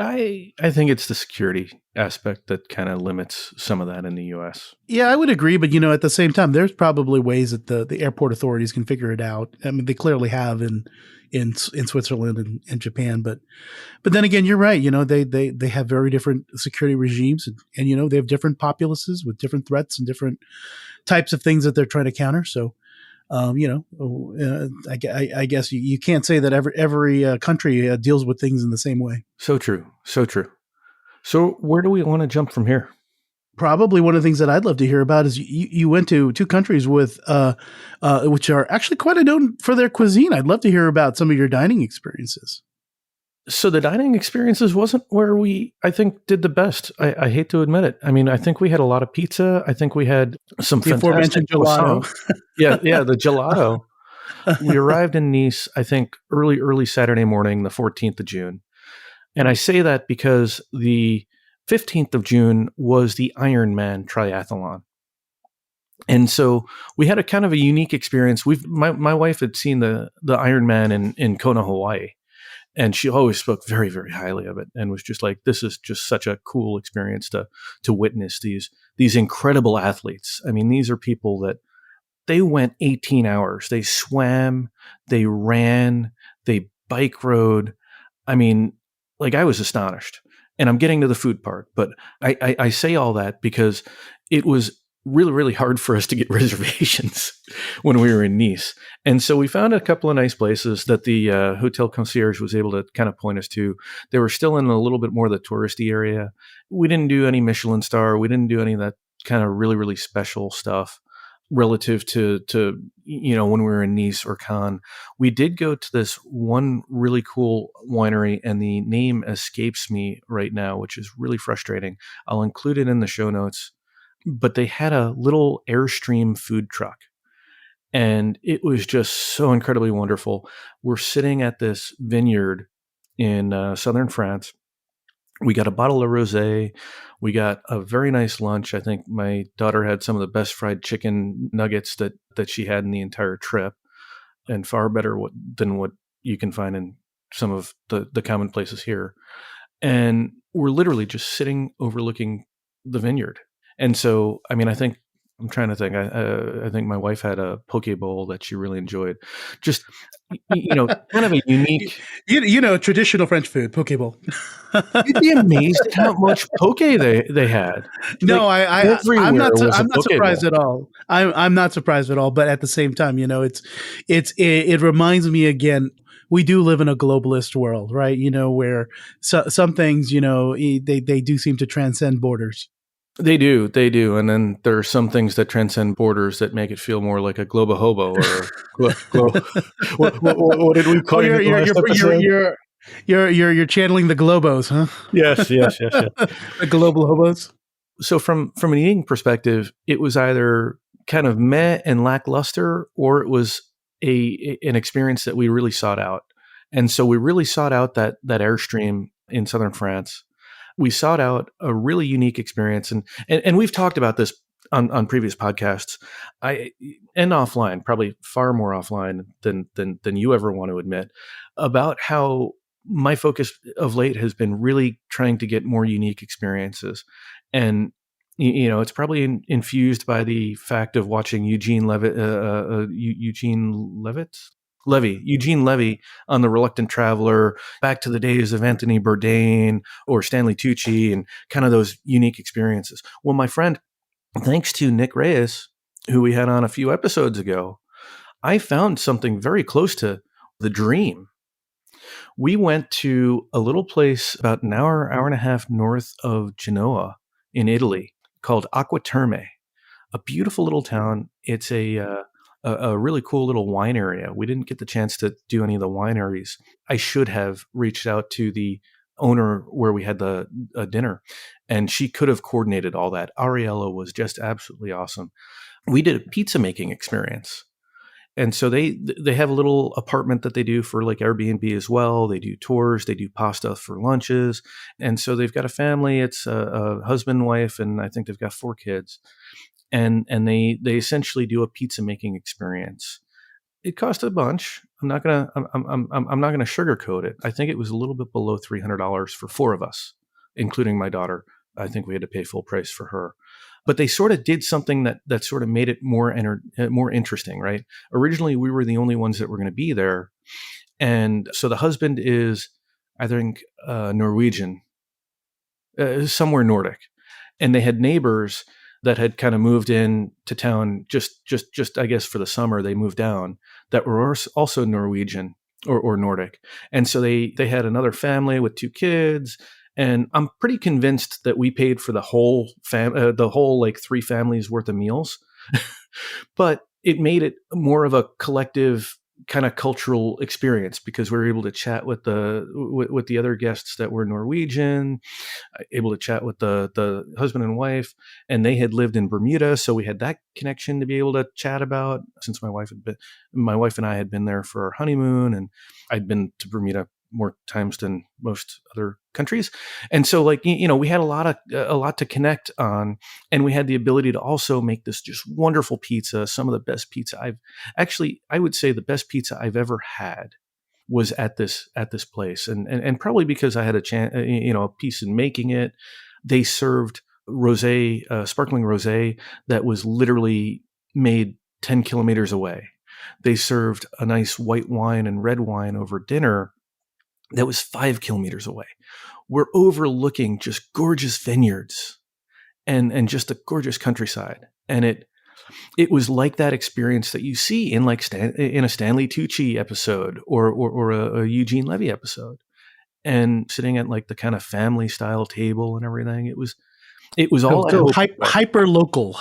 I think it's the security aspect that kind of limits some of that in the US. Yeah, I would agree, but at the same time, there's probably ways that the airport authorities can figure it out. I mean, they clearly have in Switzerland and Japan, but then again, you're right. They have very different security regimes, and they have different populaces with different threats and different types of things that they're trying to counter. So, I guess you can't say that every country deals with things in the same way. So true. So true. So where do we want to jump from here? Probably one of the things that I'd love to hear about is you went to two countries with which are actually quite known for their cuisine. I'd love to hear about some of your dining experiences. So the dining experiences wasn't where we, I think, did the best. I hate to admit it. I mean, I think we had a lot of pizza. I think we had some The fantastic aforementioned gelato. croissants. Yeah, the gelato. We arrived in Nice, I think, early Saturday morning, the 14th of June. And I say that because the 15th of June was the Ironman triathlon. And so we had a kind of a unique experience. My wife had seen the Ironman in Kona, Hawaii. And she always spoke very, very highly of it, and was just like, "This is just such a cool experience to witness these incredible athletes." I mean, these are people that they went 18 hours. They swam, they ran, they bike rode. I mean, like I was astonished. And I'm getting to the food part, but I say all that because it was really, really hard for us to get reservations when we were in Nice. And so we found a couple of nice places that the hotel concierge was able to kind of point us to. They were still in a little bit more of the touristy area. We didn't do any Michelin star. We didn't do any of that kind of really, really special stuff relative to when we were in Nice or Cannes. We did go to this one really cool winery, and the name escapes me right now, which is really frustrating. I'll include it in the show notes. But they had a little Airstream food truck, and it was just so incredibly wonderful. We're sitting at this vineyard in southern France. We got a bottle of rosé. We got a very nice lunch. I think my daughter had some of the best fried chicken nuggets that she had in the entire trip, and far better than what you can find in some of the common places here. And we're literally just sitting overlooking the vineyard. And so, I mean, I think I'm trying to think. I think my wife had a poke bowl that she really enjoyed. Just kind of a unique. Traditional French food, poke bowl. You'd be amazed at how much poke they had. Like No, I'm everywhere was a I'm not poke surprised bowl. at all. I'm not surprised at all. But at the same time, it reminds me again. We do live in a globalist world, right? Where some things, they do seem to transcend borders. They do, and then there are some things that transcend borders that make it feel more like a globo hobo or what did we Oh, coin it last you're episode? you're you're channeling the globos, huh? Yes, yes, yes, yes. The global hobos. So from an eating perspective, it was either kind of meh and lackluster, or it was an experience that we really sought out. And so we really sought out that airstream in southern France. We sought out a really unique experience, and we've talked about this on previous podcasts. And offline, probably far more offline than you ever want to admit, about how my focus of late has been really trying to get more unique experiences. And it's probably infused by the fact of watching Eugene Levy on The Reluctant Traveler, back to the days of Anthony Bourdain or Stanley Tucci, and kind of those unique experiences. Well, my friend, thanks to Nick Reyes, who we had on a few episodes ago, I found something very close to the dream. We went to a little place about an hour and a half north of Genoa in Italy called Acqua Terme, a beautiful little town. It's a really cool little wine area. We didn't get the chance to do any of the wineries. I should have reached out to the owner where we had the dinner, and she could have coordinated all that. Ariella was just absolutely awesome. We did a pizza making experience. And so they have a little apartment that they do for like Airbnb as well. They do tours, they do pasta for lunches. And so they've got a family. It's a husband, wife, and I think they've got 4 kids. And they essentially do a pizza making experience. It cost a bunch. I'm not gonna sugarcoat it. I think it was a little bit below $300 for 4 of us, including my daughter. I think we had to pay full price for her. But they sort of did something that sort of made it more interesting, right? Originally, we were the only ones that were going to be there, and so the husband is, I think, Norwegian, somewhere Nordic, and they had neighbors that had kind of moved in to town just I guess for the summer. They moved down that were also Norwegian or Nordic, and so they had another family with 2 kids. And I'm pretty convinced that we paid for the whole like 3 families worth of meals, but it made it more of a collective kind of cultural experience because we were able to chat with the other guests that were Norwegian, able to chat with the husband and wife, and they had lived in Bermuda, so we had that connection to be able to chat about. Since my wife and I had been there for our honeymoon, and I'd been to Bermuda more times than most other countries. And so like, we had a lot to connect on, and we had the ability to also make this just wonderful pizza. Some of the best pizza I would say the best pizza I've ever had was at this place. And probably because I had a piece in making it. They served rosé, sparkling rosé that was literally made 10 kilometers away. They served a nice white wine and red wine over dinner that was 5 kilometers away. We're overlooking just gorgeous vineyards and just a gorgeous countryside. And it was like that experience that you see in like in a Stanley Tucci episode or a Eugene Levy episode. And sitting at like the kind of family style table and everything. It was all hyper local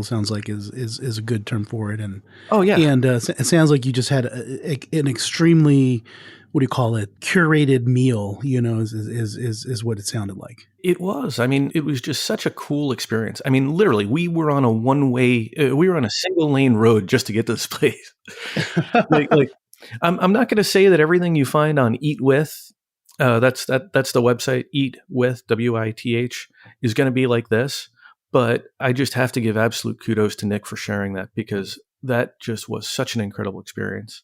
sounds like is a good term for it. And oh yeah, and it sounds like you just had an extremely, what do you call it, curated meal. Is what it sounded like. it was. I mean, it was just such a cool experience. I mean, literally, we were on a single lane road just to get to this place. like I'm not going to say that everything you find on Eat With, that's the website, Eat With, WITH, is going to be like this. But I just have to give absolute kudos to Nick for sharing that, because that just was such an incredible experience.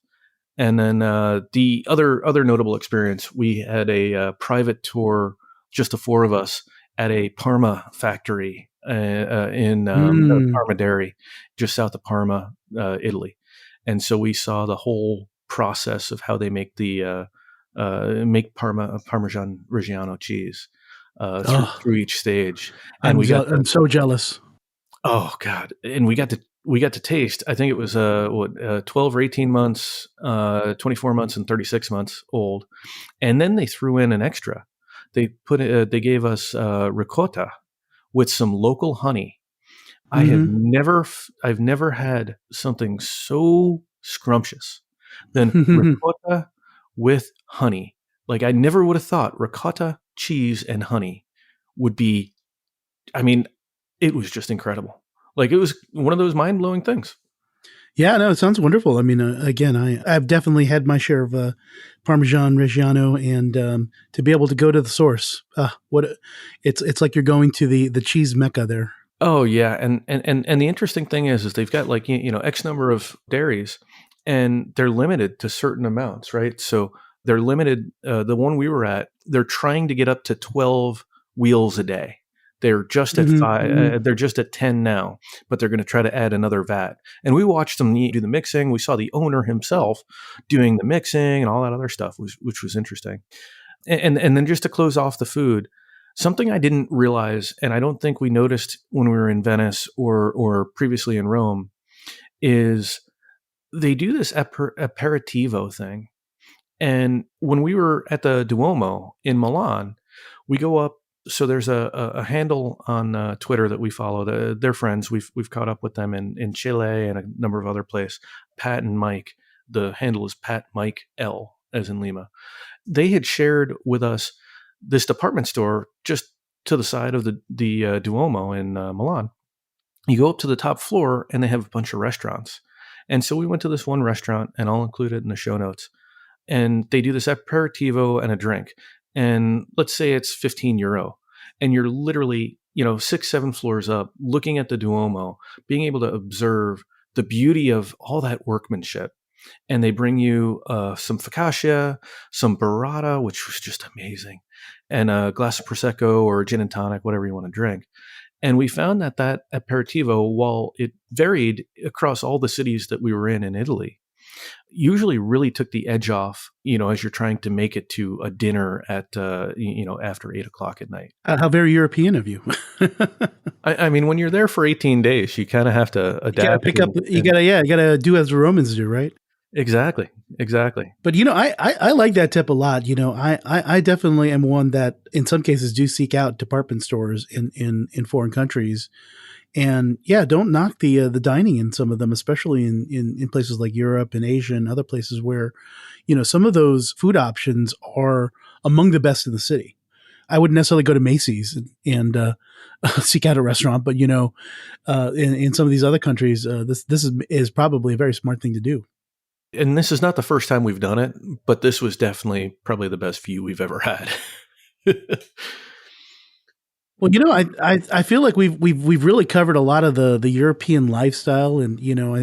And then the other notable experience, we had a private tour, just the 4 of us, at a Parma factory in Mm. Parma Dairy, just south of Parma, Italy. And so we saw the whole process of how they make make Parmesan Reggiano cheese Oh, through each stage. And we got I'm so jealous. oh god, and we got to taste. I think it was 12 or 18 months, 24 months, and 36 months old. And then they threw in an extra. They gave us ricotta with some local honey. I've never had something so scrumptious than Hmm. ricotta with honey. Like I never would have thought ricotta, cheese, and honey would be. I mean, it was just incredible. Like it was one of those mind blowing things. Yeah, no, it sounds wonderful. I mean, again, I've definitely had my share of Parmesan Reggiano, and to be able to go to the source, it's like you're going to the cheese mecca there. Oh yeah, and the interesting thing is they've got like X number of dairies, and they're limited to certain amounts, right? So they're limited. The one we were at, they're trying to get up to 12 wheels a day. They're just at Hmm. five. Hmm. They're just at 10 now, but they're going to try to add another vat. And we watched them do the mixing. We saw the owner himself doing the mixing and all that other stuff, which was interesting. And then just to close off the food, something I didn't realize, and I don't think we noticed when we were in Venice or previously in Rome, is they do this aperitivo thing. And when we were at the Duomo in Milan, we go up. So there's a handle on Twitter that we follow. They're friends. We've caught up with them in Chile and a number of other places. Pat and Mike. The handle is Pat Mike L, as in Lima. They had shared with us this department store just to the side of the Duomo in Milan. You go up to the top floor and they have a bunch of restaurants. And so we went to this one restaurant, and I'll include it in the show notes. And they do this aperitivo and a drink. And let's say it's 15 euro. And you're literally, 6, 7 floors up, looking at the Duomo, being able to observe the beauty of all that workmanship. And they bring you some focaccia, some burrata, which was just amazing, and a glass of prosecco or gin and tonic, whatever you want to drink. And we found that aperitivo, while it varied across all the cities that we were in Italy, usually really took the edge off, as you're trying to make it to a dinner at, after 8 o'clock at night. How very European of you. I mean, when you're there for 18 days, you kind of have to You gotta adapt. pick up. You gotta do as the Romans do, right? Exactly. Exactly. But I like that tip a lot. I definitely am one that in some cases do seek out department stores in foreign countries, and yeah, don't knock the dining in some of them, especially in places like Europe and Asia and other places where, some of those food options are among the best in the city. I wouldn't necessarily go to Macy's and seek out a restaurant, but in some of these other countries, this is probably a very smart thing to do. And this is not the first time we've done it, but this was definitely probably the best view we've ever had. Well, I feel like we've really covered a lot of the European lifestyle, and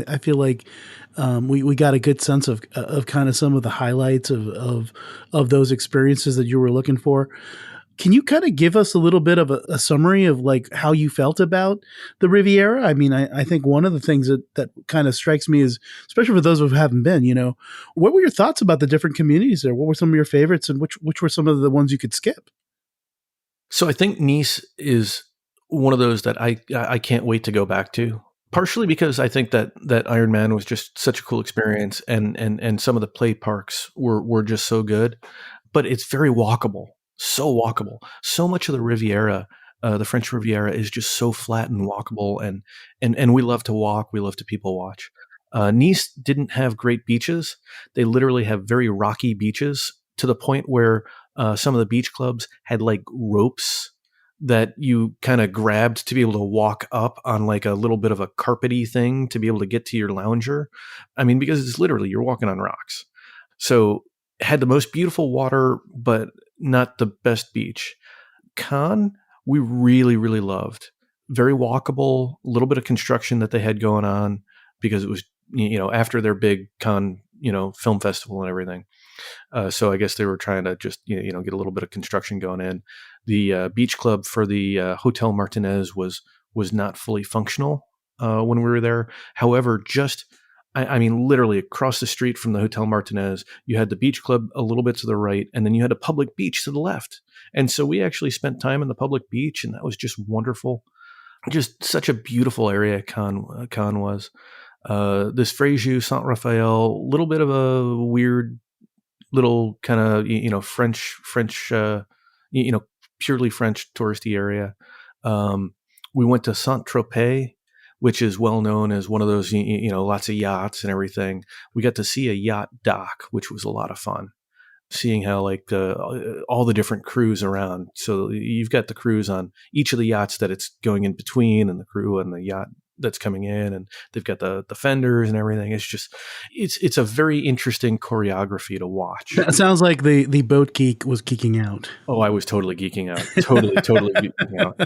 I feel like we got a good sense of kind of some of the highlights of those experiences that you were looking for. Can you kind of give us a little bit of a summary of like how you felt about the Riviera? I mean, I think one of the things that kind of strikes me is, especially for those who haven't been, what were your thoughts about the different communities there? What were some of your favorites, and which were some of the ones you could skip? So I think Nice is one of those that I can't wait to go back to. Partially because I think that Iron Man was just such a cool experience, and some of the play parks were just so good. But it's very walkable, so walkable. So much of the Riviera, the French Riviera, is just so flat and walkable, and we love to walk. We love to people watch. Nice didn't have great beaches. They literally have very rocky beaches to the point where some of the beach clubs had like ropes that you kind of grabbed to be able to walk up on like a little bit of a carpety thing to be able to get to your lounger. I mean, because it's literally you're walking on rocks. So had the most beautiful water, but not the best beach. Cannes, we really, really loved. Very walkable, a little bit of construction that they had going on because it was, after their big Cannes, film festival and everything. So I guess they were trying to just get a little bit of construction going in. The beach club for the Hotel Martinez was was not fully functional when we were there. However, I mean, literally across the street from the Hotel Martinez, you had the beach club a little bit to the right, and then you had a public beach to the left. And so we actually spent time in the public beach, and that was just wonderful. Just such a beautiful area Cannes was. This Frejus, Saint Raphael, a little bit of a weird little kind of French you know purely French touristy area. We went to Saint Tropez, which is well known as one of those lots of yachts and everything. We got to see a yacht dock, which was a lot of fun. Seeing how like all the different crews around. So you've got the crews on each of the yachts that it's going in between, and the crew on the yacht that's coming in, and they've got the fenders and everything. It's a very interesting choreography to watch. That sounds like the boat geek was geeking out. Oh, I was totally geeking out. Totally geeking out.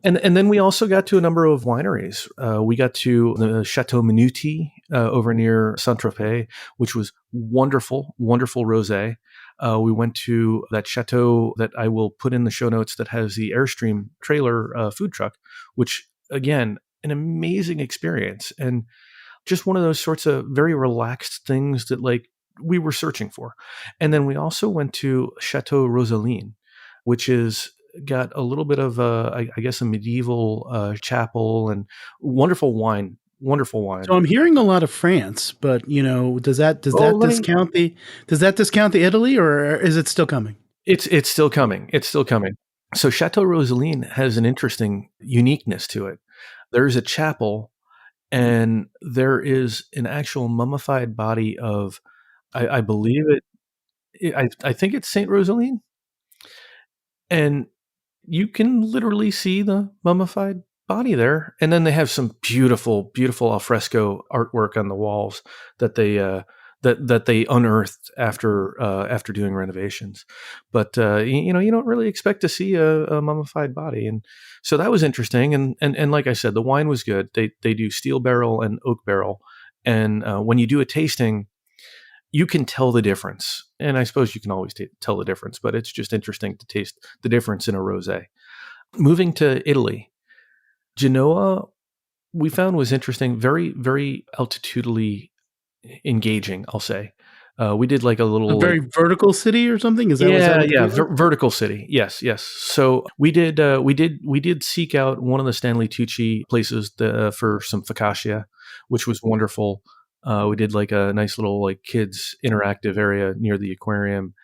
And then we also got to a number of wineries. We got to the Chateau Minuti over near Saint-Tropez, which was wonderful rosé. We went to that chateau that I will put in the show notes that has the Airstream trailer food truck, which, again, an amazing experience. And just one of those sorts of very relaxed things that like we were searching for. And then we also went to Chateau Rosaline, which is got a little bit of I guess a medieval chapel and wonderful wine. So I'm hearing a lot of France, but does that discount the Italy, or is it still coming? It's still coming. It's still coming. So Chateau Rosaline has an interesting uniqueness to it. There's a chapel, and there is an actual mummified body of, I believe I think it's Saint Rosaline, and you can literally see the mummified body there. And then they have some beautiful alfresco artwork on the walls that they that they unearthed after doing renovations. But you don't really expect to see a mummified body, and so that was interesting. And like I said, the wine was good. They do steel barrel and oak barrel, and when you do a tasting, you can tell the difference. And I suppose you can always tell the difference, but it's just interesting to taste the difference in a rosé. Moving to Italy, Genoa, we found was interesting, very, very altitudinally engaging, I'll say. We did like a little very vertical city or something. Is that vertical city? Yes. So we did seek out one of the Stanley Tucci places for some focaccia, which was wonderful. We did like a nice little like kids interactive area near the aquarium.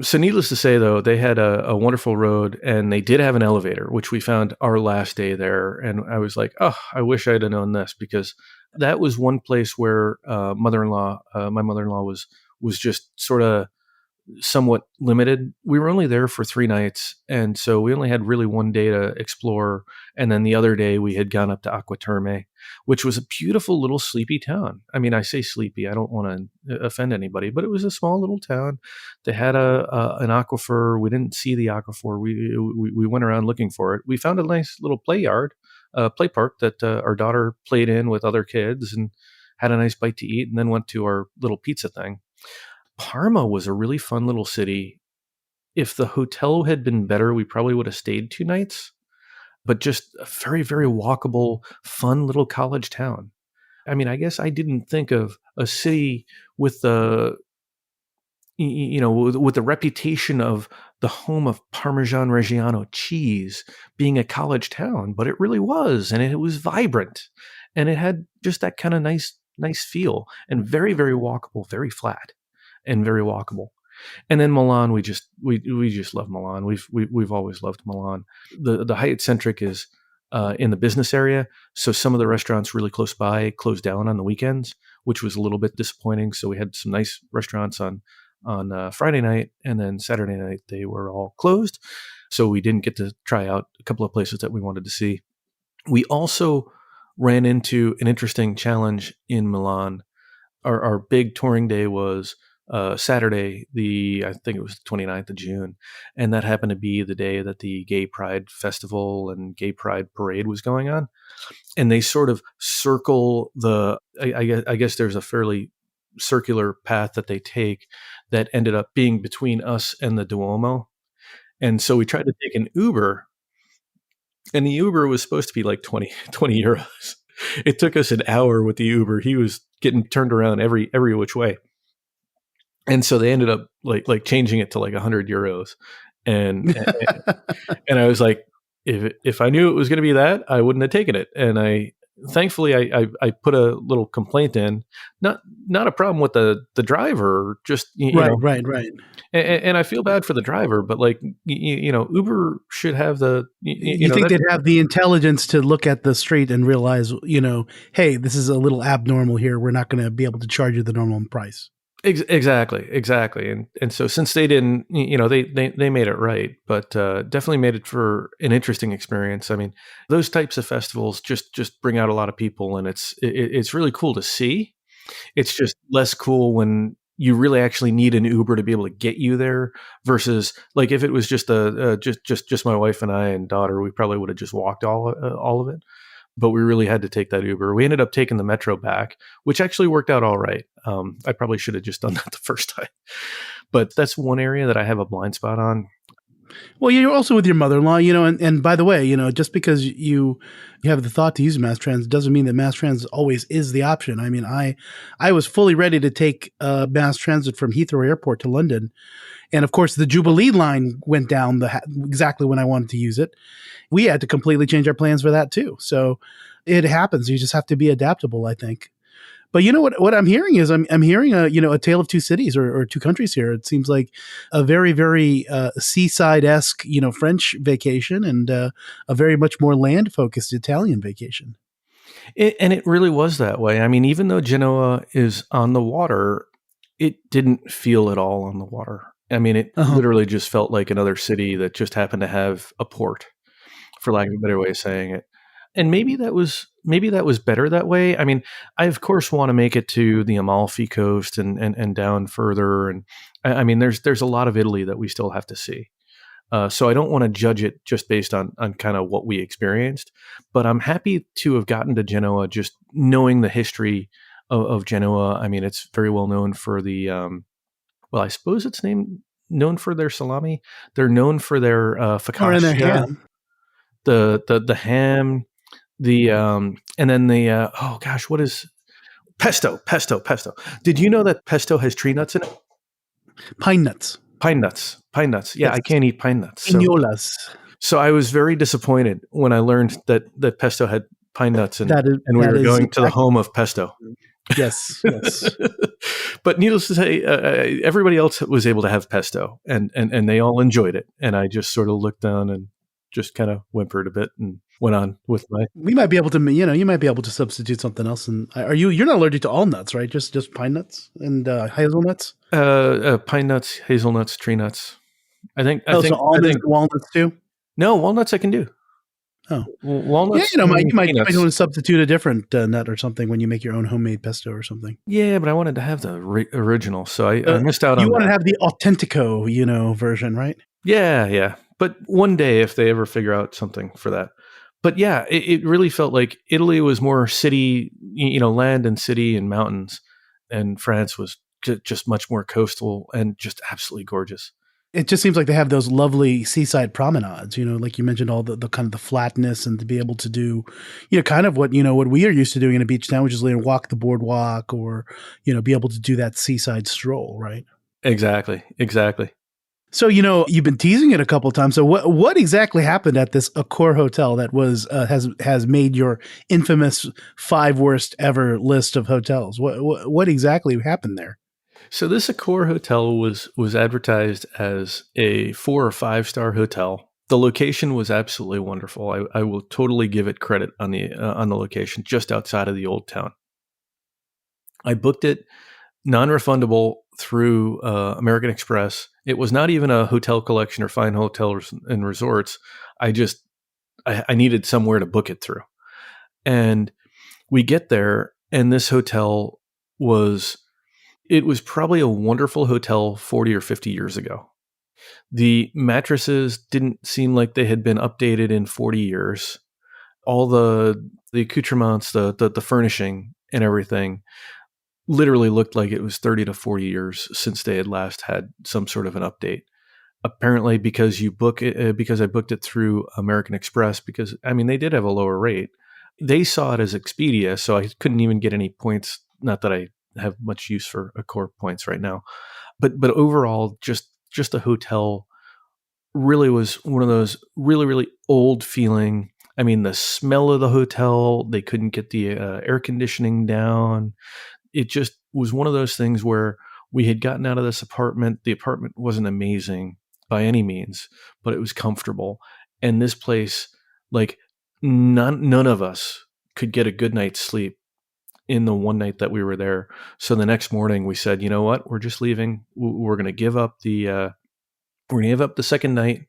So needless to say, though, they had a wonderful road, and they did have an elevator, which we found our last day there. And I was like, oh, I wish I'd have known this, because that was one place where my mother-in-law was just sort of somewhat limited. We were only there for 3 nights, and so we only had really one day to explore. And then the other day we had gone up to Acqua Terme, which was a beautiful little sleepy town. I mean, I say sleepy, I don't want to offend anybody, but it was a small little town. They had an aquifer. We didn't see the aquifer. We went around looking for it. We found a nice little play park that our daughter played in with other kids, and had a nice bite to eat, and then went to our little pizza thing. Parma was a really fun little city. If the hotel had been better, we probably would have stayed 2 nights, but just a very, very walkable, fun little college town. I mean, I guess I didn't think of a city with the reputation of the home of Parmesan Reggiano cheese being a college town, but it really was, and it was vibrant, and it had just that kind of nice feel, and very, very walkable, very flat, and very walkable. And then Milan, we just love Milan. We've always loved Milan. The Hyatt Centric is in the business area, so some of the restaurants really close by closed down on the weekends, which was a little bit disappointing. So we had some nice restaurants on Friday night, and then Saturday night they were all closed. So we didn't get to try out a couple of places that we wanted to see. We also ran into an interesting challenge in Milan. Our big touring day was Saturday, I think it was the 29th of June. And that happened to be the day that the Gay Pride Festival and Gay Pride Parade was going on. And they sort of circle I guess there's a fairly circular path that they take that ended up being between us and the Duomo. And so we tried to take an Uber, And the Uber was supposed to be like 20 euros. It took us an hour with the Uber. He was getting turned around every which way. And so they ended up like changing it to like 100 euros. And and I was like, if I knew it was going to be that, I wouldn't have taken it. And thankfully I put a little complaint in, not a problem with the driver, just Right, right, right. and I feel bad for the driver, but like Uber should have the You think they'd have the intelligence to look at the street and realize, hey, this is a little abnormal here. We're not going to be able to charge you the normal price. Exactly, and so since they didn't, they made it right, but definitely made it for an interesting experience. I mean, those types of festivals just bring out a lot of people, and it's really cool to see. It's just less cool when you really actually need an Uber to be able to get you there versus like if it was just just my wife and I and daughter, we probably would have just walked all of it. But we really had to take that Uber. We ended up taking the metro back, which actually worked out all right. I probably should have just done that the first time. But that's one area that I have a blind spot on. Well, you're also with your mother-in-law, and by the way, just because you have the thought to use mass transit doesn't mean that mass transit always is the option. I mean, I was fully ready to take mass transit from Heathrow Airport to London. And of course, the Jubilee line went down exactly when I wanted to use it. We had to completely change our plans for that too. So it happens. You just have to be adaptable, I think. But what I'm hearing is I'm hearing a tale of two cities or two countries here. It seems like a very, very seaside-esque French vacation and a very much more land-focused Italian vacation. And it really was that way. I mean, even though Genoa is on the water, it didn't feel at all on the water. I mean, it literally just felt like another city that just happened to have a port, for lack of a better way of saying it. And maybe that was better that way. I mean, I of course want to make it to the Amalfi Coast and down further. And I mean, there's a lot of Italy that we still have to see. So I don't want to judge it just based on kind of what we experienced. But I'm happy to have gotten to Genoa, just knowing the history of Genoa. I mean, it's very well known for the well, I suppose it's known for their salami. They're known for their focaccia, and their ham. the ham, and then the oh gosh, what is pesto? Did you know that pesto has tree nuts in it? Pine nuts. Pine nuts. Yeah, yes. I can't eat pine nuts. Pinolas. So I was very disappointed when I learned that pesto had pine nuts, and we were going to the home of pesto. Yes. But needless to say, everybody else was able to have pesto, and they all enjoyed it. And I just sort of looked down and just kind of whimpered a bit and went on with my. We might be able to, you might be able to substitute something else. And you're not allergic to all nuts, right? Just pine nuts and hazelnuts. Pine nuts, hazelnuts, tree nuts. I think. So almonds, walnuts too. No, walnuts I can do. Oh, walnuts. Yeah, you might want to substitute a different nut or something when you make your own homemade pesto or something. Yeah, but I wanted to have the original, so I missed out on. You want to have the Authentico, version, right? Yeah. But one day, if they ever figure out something for that. But yeah, it really felt like Italy was more city, land and city and mountains, and France was just much more coastal and just absolutely gorgeous. It just seems like they have those lovely seaside promenades, like you mentioned, all the kind of the flatness, and to be able to do, kind of what we are used to doing in a beach town, which is walk the boardwalk or, be able to do that seaside stroll, right? Exactly. So, you've been teasing it a couple of times. So what exactly happened at this Accor hotel that was, has made your infamous 5 worst ever list of hotels? What exactly happened there? So this Accor hotel was advertised as a 4 or 5 star hotel. The location was absolutely wonderful. I will totally give it credit on the location, just outside of the old town. I booked it non-refundable through American Express. It was not even a hotel collection or fine hotels and resorts. I needed somewhere to book it through, and we get there, and this hotel was. It was probably a wonderful hotel 40 or 50 years ago. The mattresses didn't seem like they had been updated in 40 years. All the accoutrements, the furnishing and everything literally looked like it was 30 to 40 years since they had last had some sort of an update. apparently because you book it, because I booked it through American Express, because I mean, they did have a lower rate. They saw it as Expedia, so I couldn't even get any points. Not that I have much use for Accor points right now, but overall, just the hotel really was one of those really, really old feeling. I mean, the smell of the hotel, they couldn't get the air conditioning down. It just was one of those things where we had gotten out of this apartment. The apartment wasn't amazing by any means, but it was comfortable. And this place, like, none of us could get a good night's sleep in the one night that we were there. So the next morning we said, you know what, we're just leaving. We're going to give up the second night.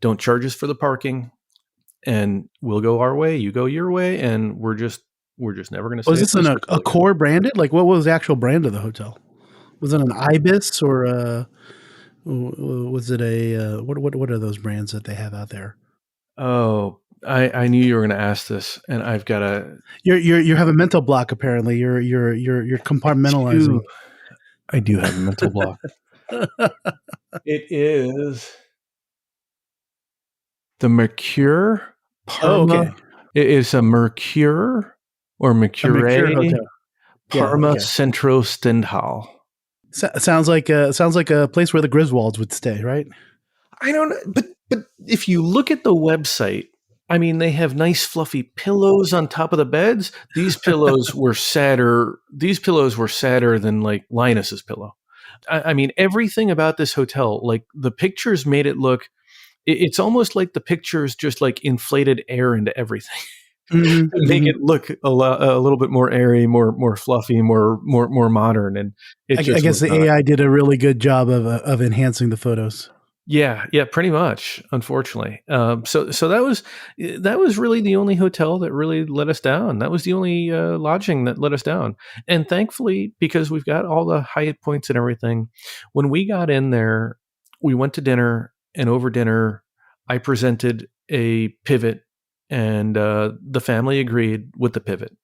Don't charge us for the parking, and we'll go our way. You go your way, and we're just never going to Was stay at this this a hotel again. core branded? Like, what was the actual brand of the hotel? Was it an Ibis or was it a what are those brands that they have out there? Oh, I knew you were going to ask this, and I've got to. You have a mental block. Apparently, you're compartmentalizing. I do have a mental block. It is the Mercure Oh, Parma. okay. It is a Mercure or A Mercure Mercure hotel. Yeah, Parma okay. Centro Stendhal. Sounds like a place where the Griswolds would stay, right? I don't know, but if you look at the website, I mean, they have nice fluffy pillows on top of the beds. These pillows were sadder. These pillows were sadder than like Linus's pillow. I mean, everything about this hotel, like the pictures made it look. It's almost like the pictures just like inflated air into everything Mm-hmm, to make mm-hmm. it look a little bit more airy, more fluffy, more modern, and it I just guess was the not. AI did a really good job of enhancing the photos. Yeah, pretty much. Unfortunately, so that was really the only hotel that really let us down. That was the only lodging that let us down. And thankfully, because we've got all the Hyatt points and everything, when we got in there, we went to dinner, and over dinner, I presented a pivot, and the family agreed with the pivot.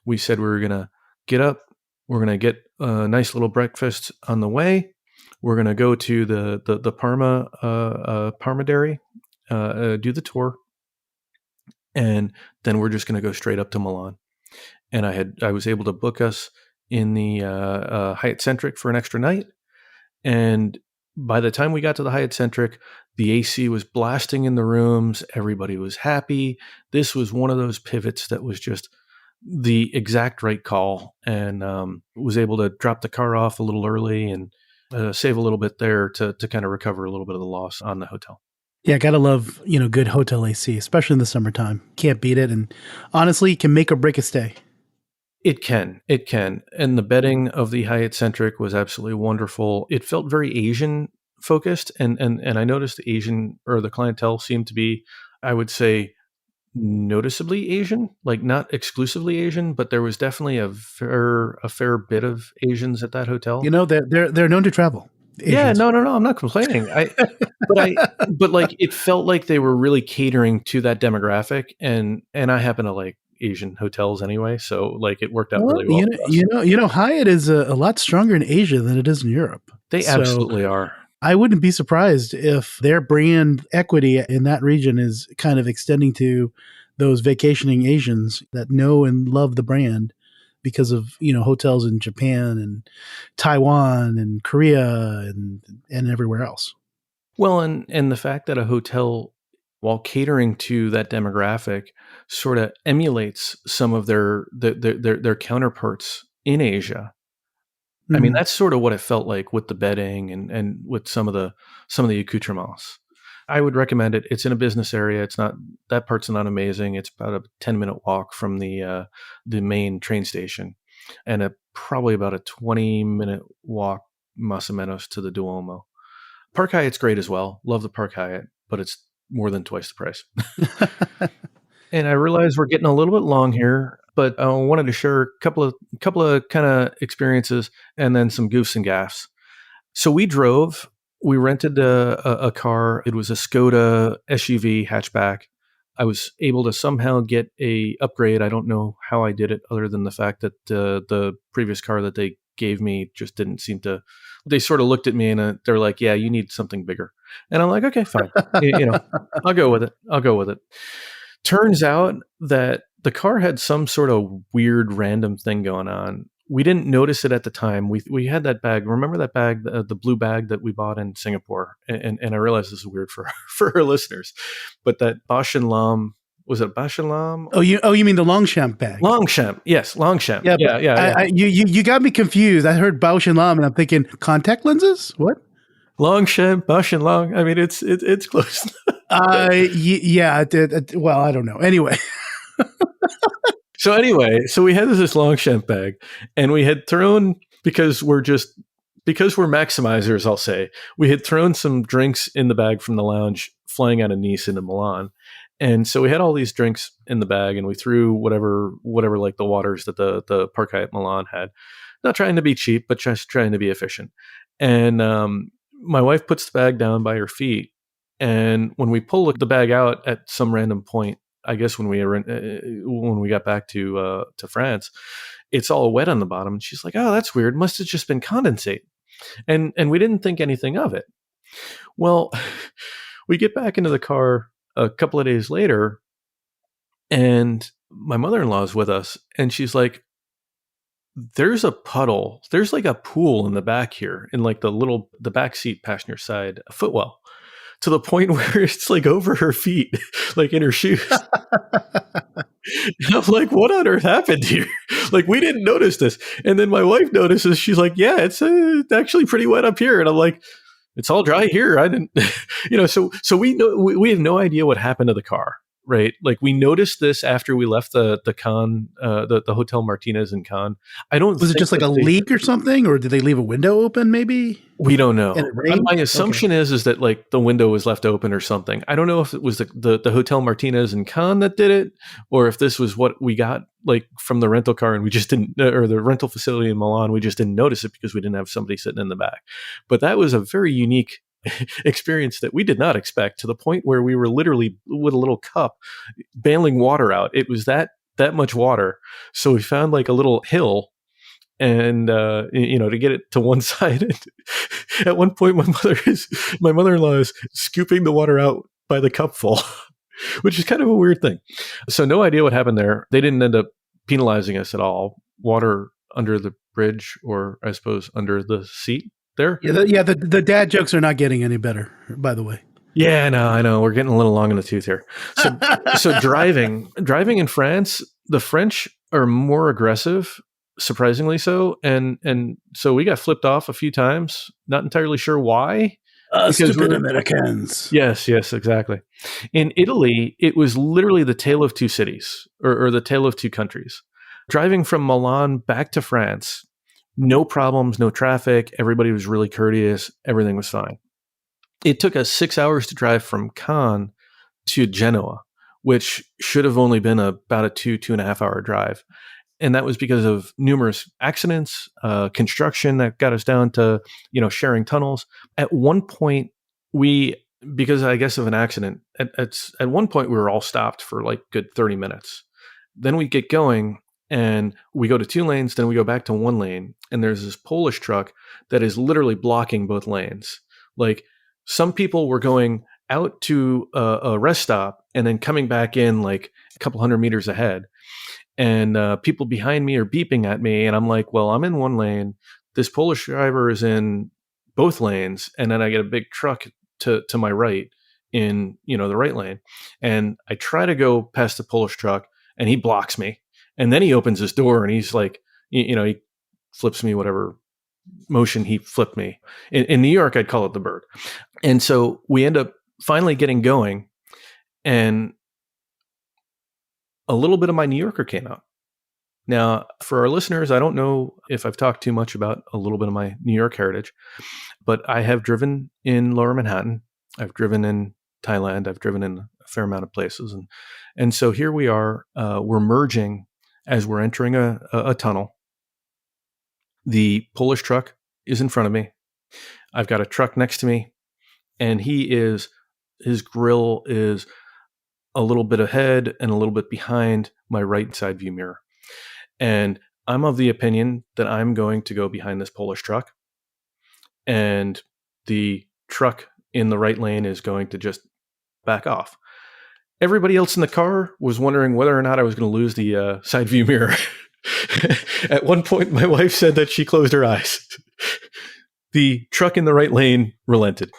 We said we were gonna get up, we're gonna get a nice little breakfast on the way. We're gonna go to the Parma Parma Dairy, do the tour, and then we're just gonna go straight up to Milan. And I was able to book us in the Hyatt Centric for an extra night. And by the time we got to the Hyatt Centric, the AC was blasting in the rooms. Everybody was happy. This was one of those pivots that was just the exact right call, and was able to drop the car off a little early and save a little bit there to kind of recover a little bit of the loss on the hotel. Yeah, gotta love good hotel AC, especially in the summertime. Can't beat it, and honestly, can make or break a stay. It can. And the bedding of the Hyatt Centric was absolutely wonderful. It felt very Asian focused, and I noticed the Asian or the clientele seemed to be, I would say, noticeably Asian, like not exclusively Asian, but there was definitely a fair bit of Asians at that hotel. They're known to travel. Yeah, Asians. no, I'm not complaining. But like it felt like they were really catering to that demographic, and I happen to like Asian hotels anyway, so like it worked out Well, really well for us. Hyatt is a lot stronger in Asia than it is in Europe. They So absolutely are. I wouldn't be surprised if their brand equity in that region is kind of extending to those vacationing Asians that know and love the brand because of hotels in Japan and Taiwan and Korea and everywhere else. Well, and the fact that a hotel, while catering to that demographic, sort of emulates some of their counterparts in Asia. I mean, Mhm. that's sort of what it felt like with the bedding and with some of the accoutrements. I would recommend it. It's in a business area. It's not that part's not amazing. It's about a 10-minute walk from the main train station, and probably about a 20-minute walk, más o menos, to the Duomo. Park Hyatt's great as well. Love the Park Hyatt, but it's more than twice the price. And I realize we're getting a little bit long here, but I wanted to share a couple of kind of experiences and then some goofs and gaffs. So we drove. We rented a car. It was a Skoda SUV hatchback. I was able to somehow get a upgrade. I don't know how I did it, other than the fact that the previous car that they gave me just didn't seem to. They sort of looked at me and they're like, "Yeah, you need something bigger." And I'm like, "Okay, fine. I'll go with it. I'll go with it." Turns out that the car had some sort of weird random thing going on. We didn't notice it at the time. We had that bag. Remember that bag, the blue bag that we bought in Singapore? And I realize this is weird for for our listeners, but that Bausch and Lomb, was it Bausch and Lomb? You mean the Longchamp bag? Longchamp, yes, Longchamp. Yeah, Yeah, but yeah, yeah. you got me confused. I heard Bausch and Lomb, and I'm thinking contact lenses. What? Longchamp, Bausch and Long. I mean, it's close. Yeah. Well, I don't know. Anyway, So we had this Longchamp bag, and we had thrown because we're maximizers. I'll say we had thrown some drinks in the bag from the lounge, flying out of Nice into Milan, and so we had all these drinks in the bag, and we threw whatever like the waters that the Park Hyatt Milan had. Not trying to be cheap, but just trying to be efficient. And my wife puts the bag down by her feet, and when we pull the bag out at some random point, I guess when we got back to France, it's all wet on the bottom. And she's like, "Oh, that's weird. Must have just been condensate." And we didn't think anything of it. Well, we get back into the car a couple of days later, and my mother-in-law is with us, and she's like, "There's a puddle. There's like a pool in the back here, in like the back seat passenger side footwell, to the point where it's like over her feet, like in her shoes." And I'm like, "What on earth happened here?" Like, we didn't notice this. And then my wife notices. She's like, "Yeah, it's actually pretty wet up here." And I'm like, "It's all dry here. I didn't," So we know we have no idea what happened to the car, right? Like, we noticed this after we left the Cannes, the Hotel Martinez in Cannes. I don't. was it just like a leak or something, or did they leave a window open? Maybe we don't know. and it rained? My assumption is that like the window was left open or something. I don't know if it was the Hotel Martinez in Cannes that did it, or if this was what we got like from the rental car and we just didn't, or the rental facility in Milan, we just didn't notice it because we didn't have somebody sitting in the back. But that was a very unique experience that we did not expect, to the point where we were literally with a little cup bailing water out. It was that much water. So we found like a little hill, and to get it to one side. And at one point, my mother-in-law is scooping the water out by the cupful, which is kind of a weird thing. So no idea what happened there. They didn't end up penalizing us at all. Water under the bridge, or I suppose under the seat there. Yeah, the dad jokes are not getting any better, by the way. Yeah, no, I know. We're getting a little long in the tooth here. So driving in France, the French are more aggressive, surprisingly so. And so we got flipped off a few times. Not entirely sure why. Stupid Americans. Yes, exactly. In Italy, it was literally the tale of two cities, or the tale of two countries. Driving from Milan back to France, no problems, no traffic. Everybody was really courteous. Everything was fine. It took us 6 hours to drive from Cannes to Genoa, which should have only been about a 2.5 hour drive. And that was because of numerous accidents, construction that got us down to, sharing tunnels. At one point, because I guess of an accident, at one point we were all stopped for like good 30 minutes. Then we get going and we go to 2 lanes, then we go back to 1 lane. And there's this Polish truck that is literally blocking both lanes. Like, some people were going out to a rest stop and then coming back in like a couple hundred meters ahead. And people behind me are beeping at me. And I'm like, well, I'm in 1 lane. This Polish driver is in both lanes. And then I get a big truck to my right in, the right lane. And I try to go past the Polish truck and he blocks me. And then he opens his door and he's like, he flips me whatever motion he flipped me. In New York, I'd call it the bird. And so we end up finally getting going, and a little bit of my New Yorker came out. Now, for our listeners, I don't know if I've talked too much about a little bit of my New York heritage, but I have driven in Lower Manhattan. I've driven in Thailand. I've driven in a fair amount of places. And so here we are, we're merging as we're entering a tunnel. The Polish truck is in front of me. I've got a truck next to me, and his grill is a little bit ahead and a little bit behind my right side view mirror. And I'm of the opinion that I'm going to go behind this Polish truck, and the truck in the right lane is going to just back off. Everybody else in the car was wondering whether or not I was going to lose the side view mirror. At one point, my wife said that she closed her eyes. The truck in the right lane relented.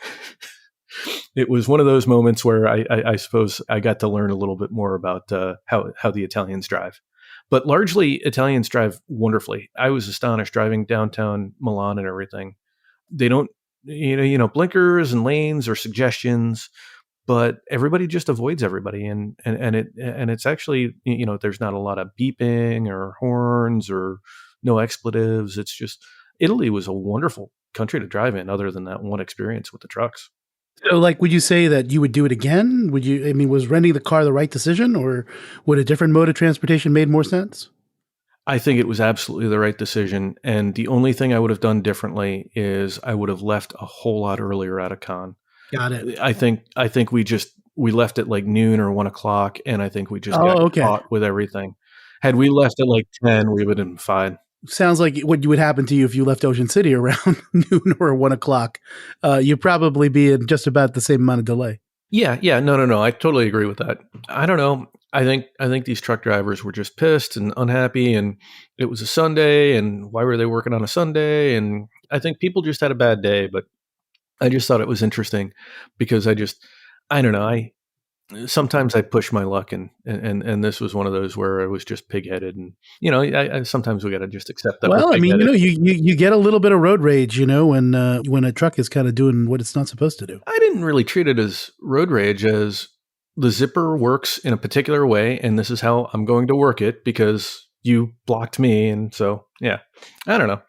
It was one of those moments where I suppose I got to learn a little bit more about how the Italians drive. But largely, Italians drive wonderfully. I was astonished driving downtown Milan and everything. They don't, blinkers and lanes or suggestions, but everybody just avoids everybody, and it's actually, there's not a lot of beeping or horns or no expletives. It's just Italy was a wonderful country to drive in, other than that one experience with the trucks. So, like, would you say that you would do it again? Would you? I mean, was renting the car the right decision, or would a different mode of transportation made more sense? I think it was absolutely the right decision. And the only thing I would have done differently is I would have left a whole lot earlier at a con. Got it. I think we left at like noon or 1 o'clock, and I think we just got Oh, okay. caught with everything. Had we left at like 10, we would have been fine. Sounds like what would happen to you if you left Ocean City around noon or 1 o'clock. You'd probably be in just about the same amount of delay. Yeah, no. I totally agree with that. I don't know. I think these truck drivers were just pissed and unhappy, and it was a Sunday, and why were they working on a Sunday? And I think people just had a bad day, but I just thought it was interesting because I don't know. I sometimes I push my luck, and this was one of those where I was just pigheaded, and I sometimes we got to just accept that we're Well, I mean, pigheaded. you get a little bit of road rage, when a truck is kind of doing what it's not supposed to do. I didn't really treat it as road rage, as the zipper works in a particular way, and this is how I'm going to work it because you blocked me, and so yeah, I don't know.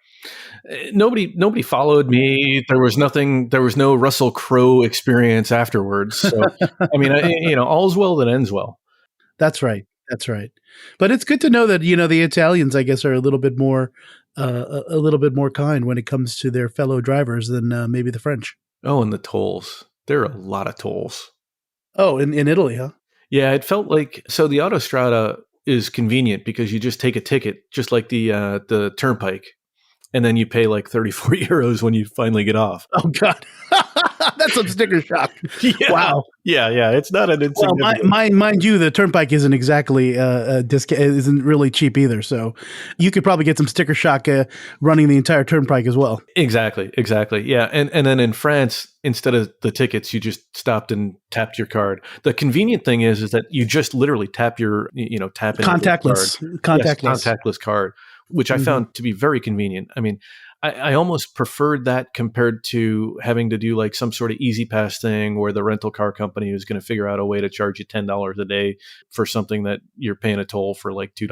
Nobody followed me. There was nothing. There was no Russell Crowe experience afterwards. So I mean, all's well that ends well. That's right. That's right. But it's good to know that the Italians, I guess, are a little bit more, a little bit more kind when it comes to their fellow drivers than maybe the French. Oh, and the tolls. There are a lot of tolls. Oh, in Italy, huh? Yeah, it felt like so. The autostrada is convenient because you just take a ticket, just like the turnpike, and then you pay like 34 euros when you finally get off. Oh God, that's some sticker shock. Yeah. Wow. Yeah. It's not an Well, insignificant. mind you, the turnpike isn't exactly isn't really cheap either. So you could probably get some sticker shock running the entire turnpike as well. Exactly. Yeah. And then in France, instead of the tickets, you just stopped and tapped your card. The convenient thing is that you just literally tap tap into your card. Yes, contactless card, which I found to be very convenient. I mean, I almost preferred that compared to having to do like some sort of easy pass thing where the rental car company is going to figure out a way to charge you $10 a day for something that you're paying a toll for like $2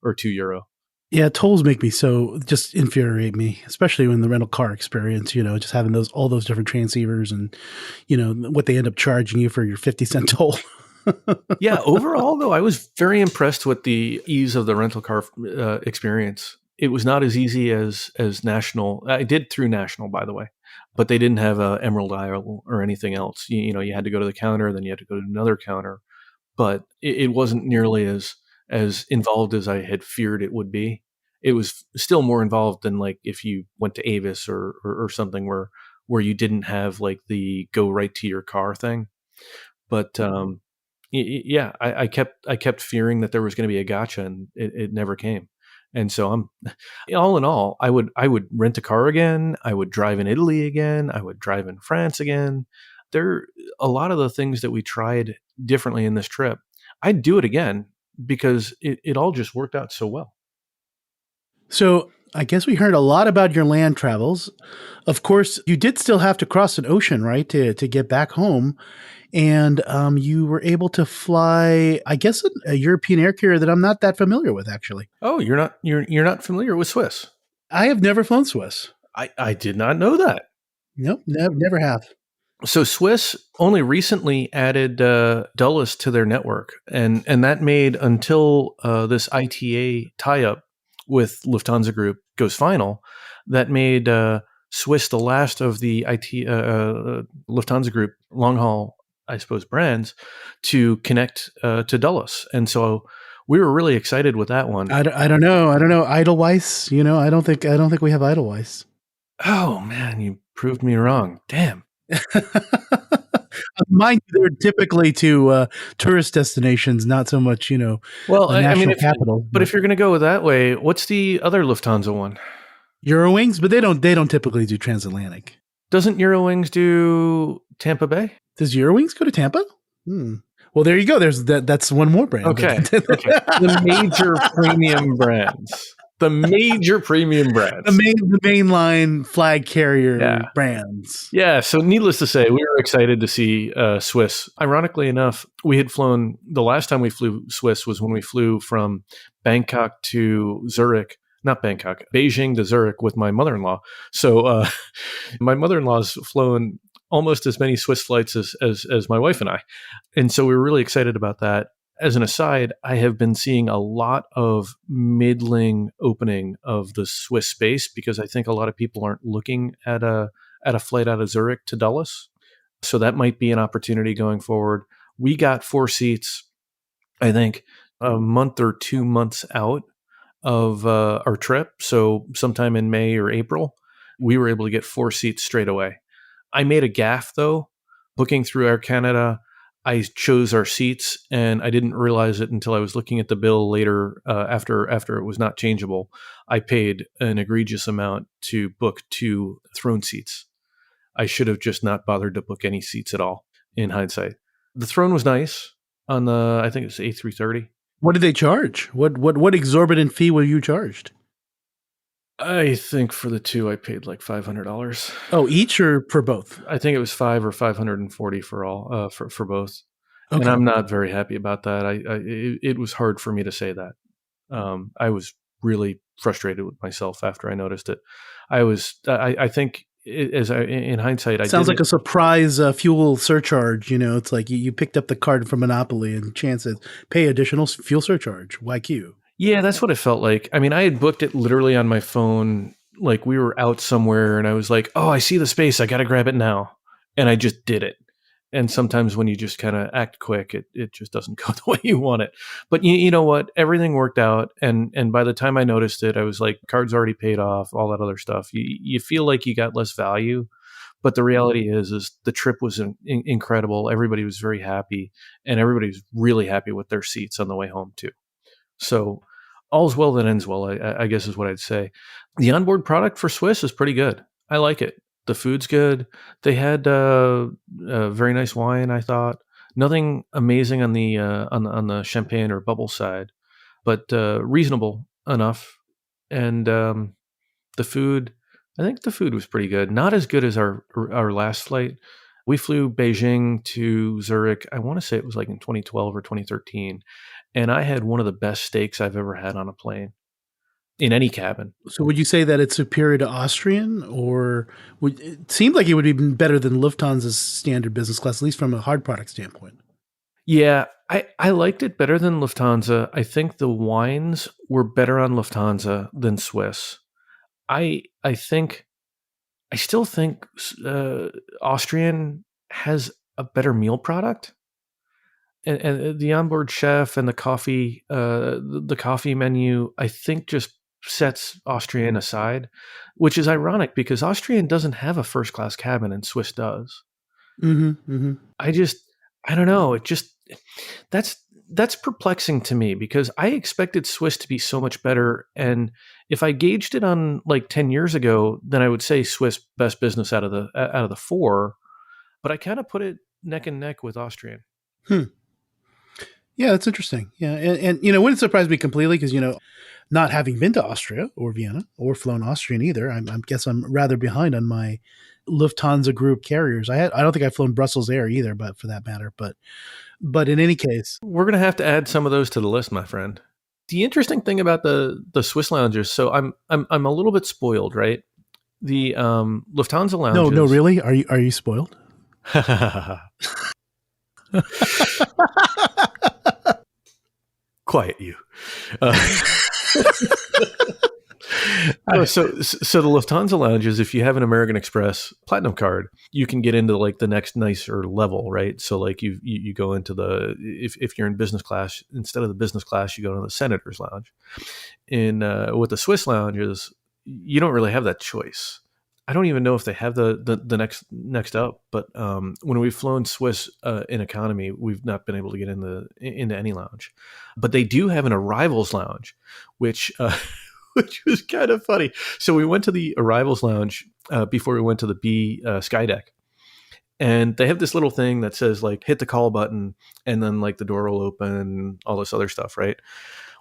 or €2. Yeah, tolls make me just infuriate me, especially in the rental car experience, just having all those different transceivers and, what they end up charging you for your 50-cent toll. Yeah, overall though, I was very impressed with the ease of the rental car experience. It was not as easy as National. I did through National, by the way, but they didn't have a Emerald Isle or anything else. You had to go to the counter, then you had to go to another counter, but it wasn't nearly as involved as I had feared it would be. It was still more involved than like if you went to Avis or something where you didn't have like the go right to your car thing. But yeah, I kept fearing that there was going to be a gotcha, and it never came. And so I'm all in all, I would rent a car again. I would drive in Italy again. I would drive in France again. There a lot of the things that we tried differently in this trip. I'd do it again because it all just worked out so well. So I guess we heard a lot about your land travels. Of course, you did still have to cross an ocean, right, to get back home. And you were able to fly, I guess, a European air carrier that I'm not that familiar with, actually. Oh, you're not familiar with Swiss? I have never flown Swiss. I did not know that. Nope, never have. So Swiss only recently added Dulles to their network, and that made until this ITA tie-up with Lufthansa Group goes final, that made Swiss the last of the Lufthansa Group long haul, I suppose, brands to connect to Dulles. And so We were really excited with that one. I don't know. Edelweiss, I don't think we have Edelweiss. Oh man, you proved me wrong. Damn. Mind you, they're typically to tourist destinations, not so much, Well, a national capital. but if you're going to go that way, what's the other Lufthansa one? Eurowings, but they don't typically do transatlantic. Doesn't Eurowings do Tampa Bay? Does Eurowings go to Tampa? Well, there you go. That's one more brand. Okay. The major premium brands. The mainline flag carrier brands. Yeah. So needless to say, we were excited to see Swiss. Ironically enough, we had flown, the last time we flew Swiss was when we flew from Bangkok to Zurich. Not Bangkok, Beijing to Zurich with my mother-in-law. So my mother-in-law's flown almost as many Swiss flights as my wife and I. And so we were really excited about that. As an aside, I have been seeing a lot of middling opening of the Swiss space because I think a lot of people aren't looking at a flight out of Zurich to Dulles. So that might be an opportunity going forward. We got 4 seats, I think, a month or 2 months out of our trip. So sometime in May or April, we were able to get 4 seats straight away. I made a gaffe, though, booking through Air Canada. I chose our seats, and I didn't realize it until I was looking at the bill later after it was not changeable. I paid an egregious amount to book 2 throne seats. I should have just not bothered to book any seats at all, in hindsight. The throne was nice on the, I think it was A330. What did they charge? What exorbitant fee were you charged? I think for the 2, I paid like $500. Oh, each or for both? I think it was $500 or $540 for all for both. Okay. And I'm not very happy about that. It was hard for me to say that. I was really frustrated with myself after I noticed it. I think in hindsight, sounds like a surprise fuel surcharge. It's like you picked up the card from Monopoly and chances pay additional fuel surcharge. YQ. Yeah, that's what it felt like. I mean, I had booked it literally on my phone. Like we were out somewhere and I was like, oh, I see the space. I got to grab it now. And I just did it. And sometimes when you just kind of act quick, it just doesn't go the way you want it. But you know what? Everything worked out. And by the time I noticed it, I was like, card's already paid off, all that other stuff. You feel like you got less value. But the reality is the trip was incredible. Everybody was very happy. And everybody was really happy with their seats on the way home too. So all's well that ends well, I guess is what I'd say. The onboard product for Swiss is pretty good. I like it. The food's good. They had a very nice wine, I thought. Nothing amazing on the champagne or bubble side, but reasonable enough. And the food, I think the food was pretty good. Not as good as our last flight. We flew Beijing to Zurich. I want to say it was like in 2012 or 2013. And I had one of the best steaks I've ever had on a plane in any cabin. So would you say that it's superior to Austrian, or it seemed like it would be better than Lufthansa's standard business class, at least from a hard product standpoint? Yeah, I liked it better than Lufthansa. I think the wines were better on Lufthansa than Swiss. I still think Austrian has a better meal product. And the onboard chef and the coffee menu, I think just sets Austrian aside, which is ironic because Austrian doesn't have a first class cabin and Swiss does. Mm-hmm, mm-hmm. I don't know. That's perplexing to me because I expected Swiss to be so much better. And if I gauged it on like 10 years ago, then I would say Swiss best business out of the 4, but I kind of put it neck and neck with Austrian. Yeah, that's interesting. Yeah. And wouldn't surprise me completely because, not having been to Austria or Vienna or flown Austrian either, I guess I'm rather behind on my Lufthansa group carriers. I don't think I've flown Brussels Air either, but for that matter. But in any case, we're going to have to add some of those to the list, my friend. The interesting thing about the Swiss lounges, so I'm a little bit spoiled, right? The Lufthansa lounges. No, really? Are you spoiled? Quiet you. Well, so the Lufthansa lounges, if you have an American Express Platinum card, you can get into like the next nicer level, right? So like you go into the if you're in business class, instead of the business class, you go to the Senator's Lounge. In with the Swiss lounges, you don't really have that choice. I don't even know if they have the next up, but when we've flown Swiss in economy, we've not been able to get into any lounge. But they do have an arrivals lounge, which which was kind of funny. So we went to the arrivals lounge before we went to the B sky deck, and they have this little thing that says like hit the call button, and then like the door will open, all this other stuff, right?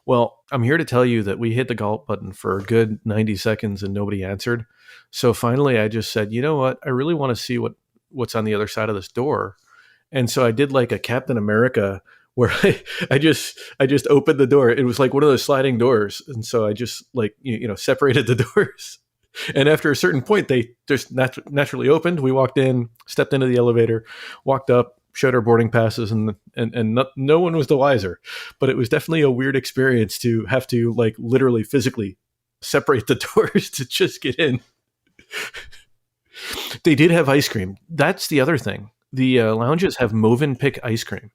Well, I'm here to tell you that we hit the call button for a good 90 seconds and nobody answered. So finally, I just said, you know what? I really want to see what's on the other side of this door. And so I did like a Captain America where I just opened the door. It was like one of those sliding doors, and so I just like separated the doors. And after a certain point, they just naturally opened. We walked in, stepped into the elevator, walked up, showed our boarding passes, and no one was the wiser. But it was definitely a weird experience to have to like literally physically separate the doors to just get in. They did have ice cream. That's the other thing. The lounges have Movenpick ice cream.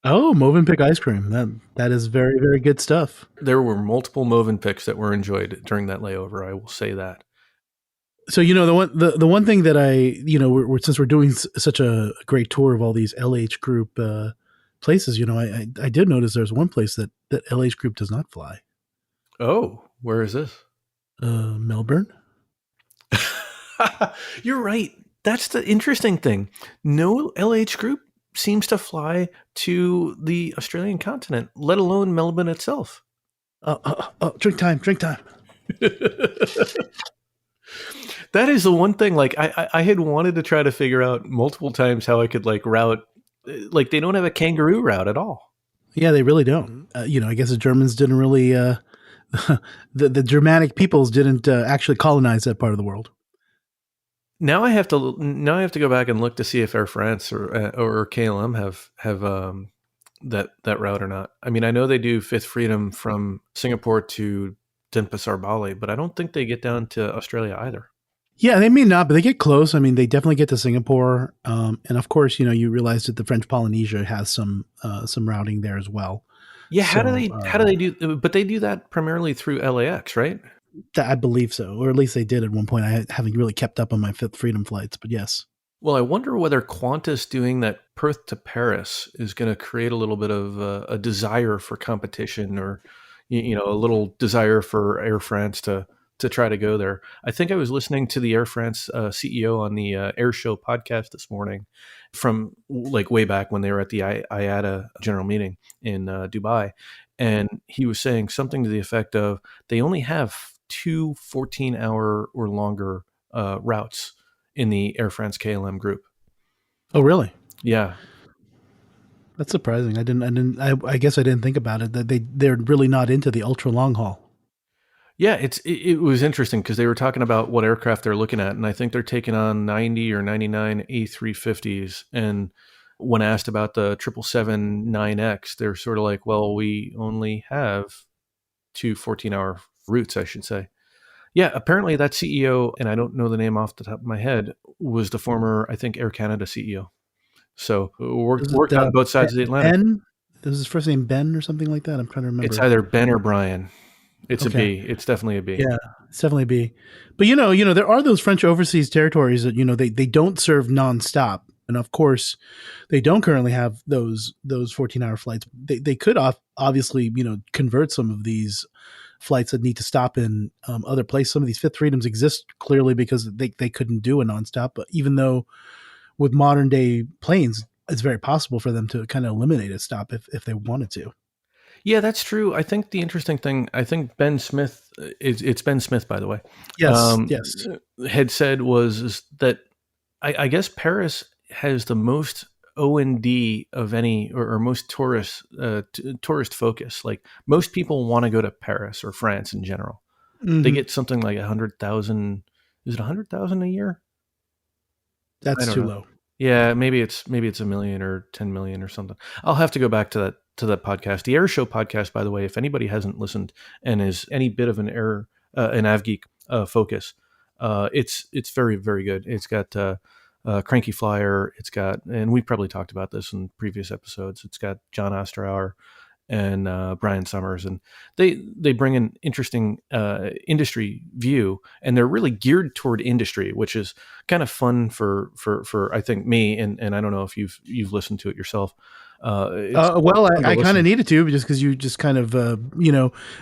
Oh, Movenpick ice cream. That is very, very good stuff. There were multiple Movenpicks that were enjoyed during that layover. I will say that. So the one thing that since we're doing such a great tour of all these LH Group places, I did notice there's one place that LH Group does not fly. Oh, where is this? Melbourne. You're right. That's the interesting thing. No LH Group seems to fly to the Australian continent, let alone Melbourne itself. Drink time. That is the one thing. Like I had wanted to try to figure out multiple times how I could like route. Like they don't have a kangaroo route at all. Yeah, they really don't. I guess the Germans didn't really. The Germanic peoples didn't actually colonize that part of the world. Now I have to go back and look to see if Air France or KLM have that route or not. I mean, I know they do Fifth Freedom from Singapore to Denpasar, Bali, but I don't think they get down to Australia either. Yeah, they may not, but they get close. I mean, they definitely get to Singapore, and of course, you realize that the French Polynesia has some routing there as well. Yeah, how do they do? But they do that primarily through LAX, right? I believe so, or at least they did at one point. I haven't really kept up on my Fifth Freedom flights, but yes. Well, I wonder whether Qantas doing that Perth to Paris is going to create a little bit of a desire for competition, or a little desire for Air France to try to go there. I think I was listening to the Air France CEO on the Air Show podcast this morning, from like way back when they were at the IATA general meeting in Dubai, and he was saying something to the effect of they only have two 14-hour or longer routes in the Air France KLM group. Oh, really? Yeah. That's surprising. I guess I didn't think about it, that they're really not into the ultra long haul. Yeah, it was interesting because they were talking about what aircraft they're looking at, and I think they're taking on 90 or 99 A350s. And when asked about the 777-9X, they're sort of like, well, we only have two 14-hour routes, I should say. Yeah, apparently that CEO, and I don't know the name off the top of my head, was the former, I think, Air Canada CEO. So worked on both sides of the Atlantic. Ben? Is his first name Ben or something like that? I'm trying to remember. It's either Ben or Brian. It's okay. A B. It's definitely a B. Yeah, it's definitely a B. But there are those French overseas territories that they don't serve nonstop, and of course, they don't currently have those 14-hour flights. They could obviously convert some of these flights that need to stop in other places. Some of these Fifth Freedoms exist clearly because they couldn't do a nonstop. But even though with modern day planes, it's very possible for them to kind of eliminate a stop if they wanted to. Yeah, that's true. I think the interesting thing, I think Ben Smith, it's Ben Smith, by the way. Yes, yes. Had said was that I guess Paris has the most O&D of any, or most tourist focus. Like most people want to go to Paris or France in general. Mm-hmm. They get something like 100,000. Is it 100,000 a year? That's too low. Yeah, maybe it's a million or 10 million or something. I'll have to go back to that podcast. The Air Show podcast, by the way, if anybody hasn't listened and is any bit of an air an AvGeek focus. It's very, very good. It's got Cranky Flyer. It's got, and we probably talked about this in previous episodes. It's got John Osterauer and Brian Summers, and they bring an interesting industry view, and they're really geared toward industry, which is kind of fun for I think me, and I don't know if you've listened to it yourself. Well, I kind of needed to, just because you just kind of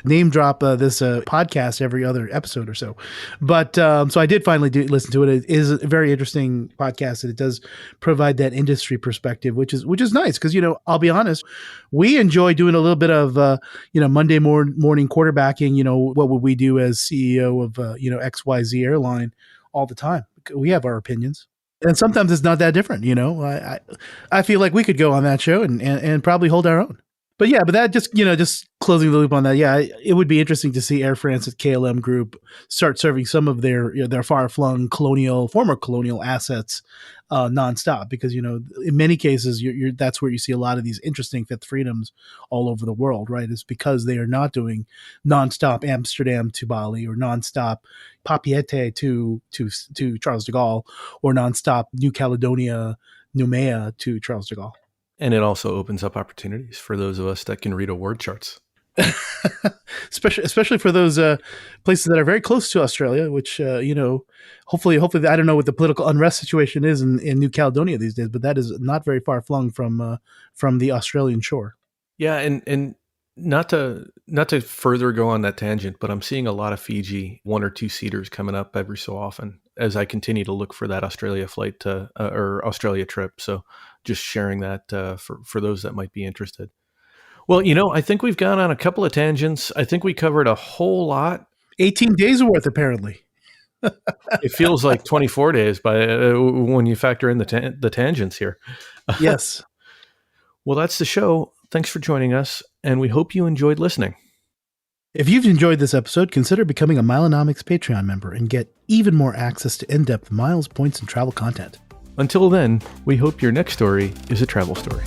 name drop this podcast every other episode or so. But so I did finally listen to it. It is a very interesting podcast, and it does provide that industry perspective, which is nice because I'll be honest, we enjoy doing a little bit of Monday morning quarterbacking. What would we do as CEO of XYZ airline all the time? We have our opinions. And sometimes it's not that different, I feel like we could go on that show and probably hold our own. But yeah, but that just closing the loop on that. Yeah, it would be interesting to see Air France at KLM Group start serving some of their far flung former colonial assets nonstop, because in many cases that's where you see a lot of these interesting fifth freedoms all over the world, right? It's because they are not doing nonstop Amsterdam to Bali, or nonstop Papeete to Charles de Gaulle, or nonstop New Caledonia, Noumea to Charles de Gaulle. And it also opens up opportunities for those of us that can read award charts. especially for those places that are very close to Australia, which hopefully I don't know what the political unrest situation is in New Caledonia these days, but that is not very far flung from the Australian shore. Yeah, and not to further go on that tangent, but I'm seeing a lot of Fiji 1 or 2 seaters coming up every so often as I continue to look for that Australia flight or Australia trip. So just sharing that for those that might be interested. Well, I think we've gone on a couple of tangents. I think we covered a whole lot. 18 days worth, apparently. It feels like 24 days when you factor in the tangents here. Yes. Well, that's the show. Thanks for joining us, and we hope you enjoyed listening. If you've enjoyed this episode, consider becoming a Milenomics Patreon member and get even more access to in-depth miles, points, and travel content. Until then, we hope your next story is a travel story.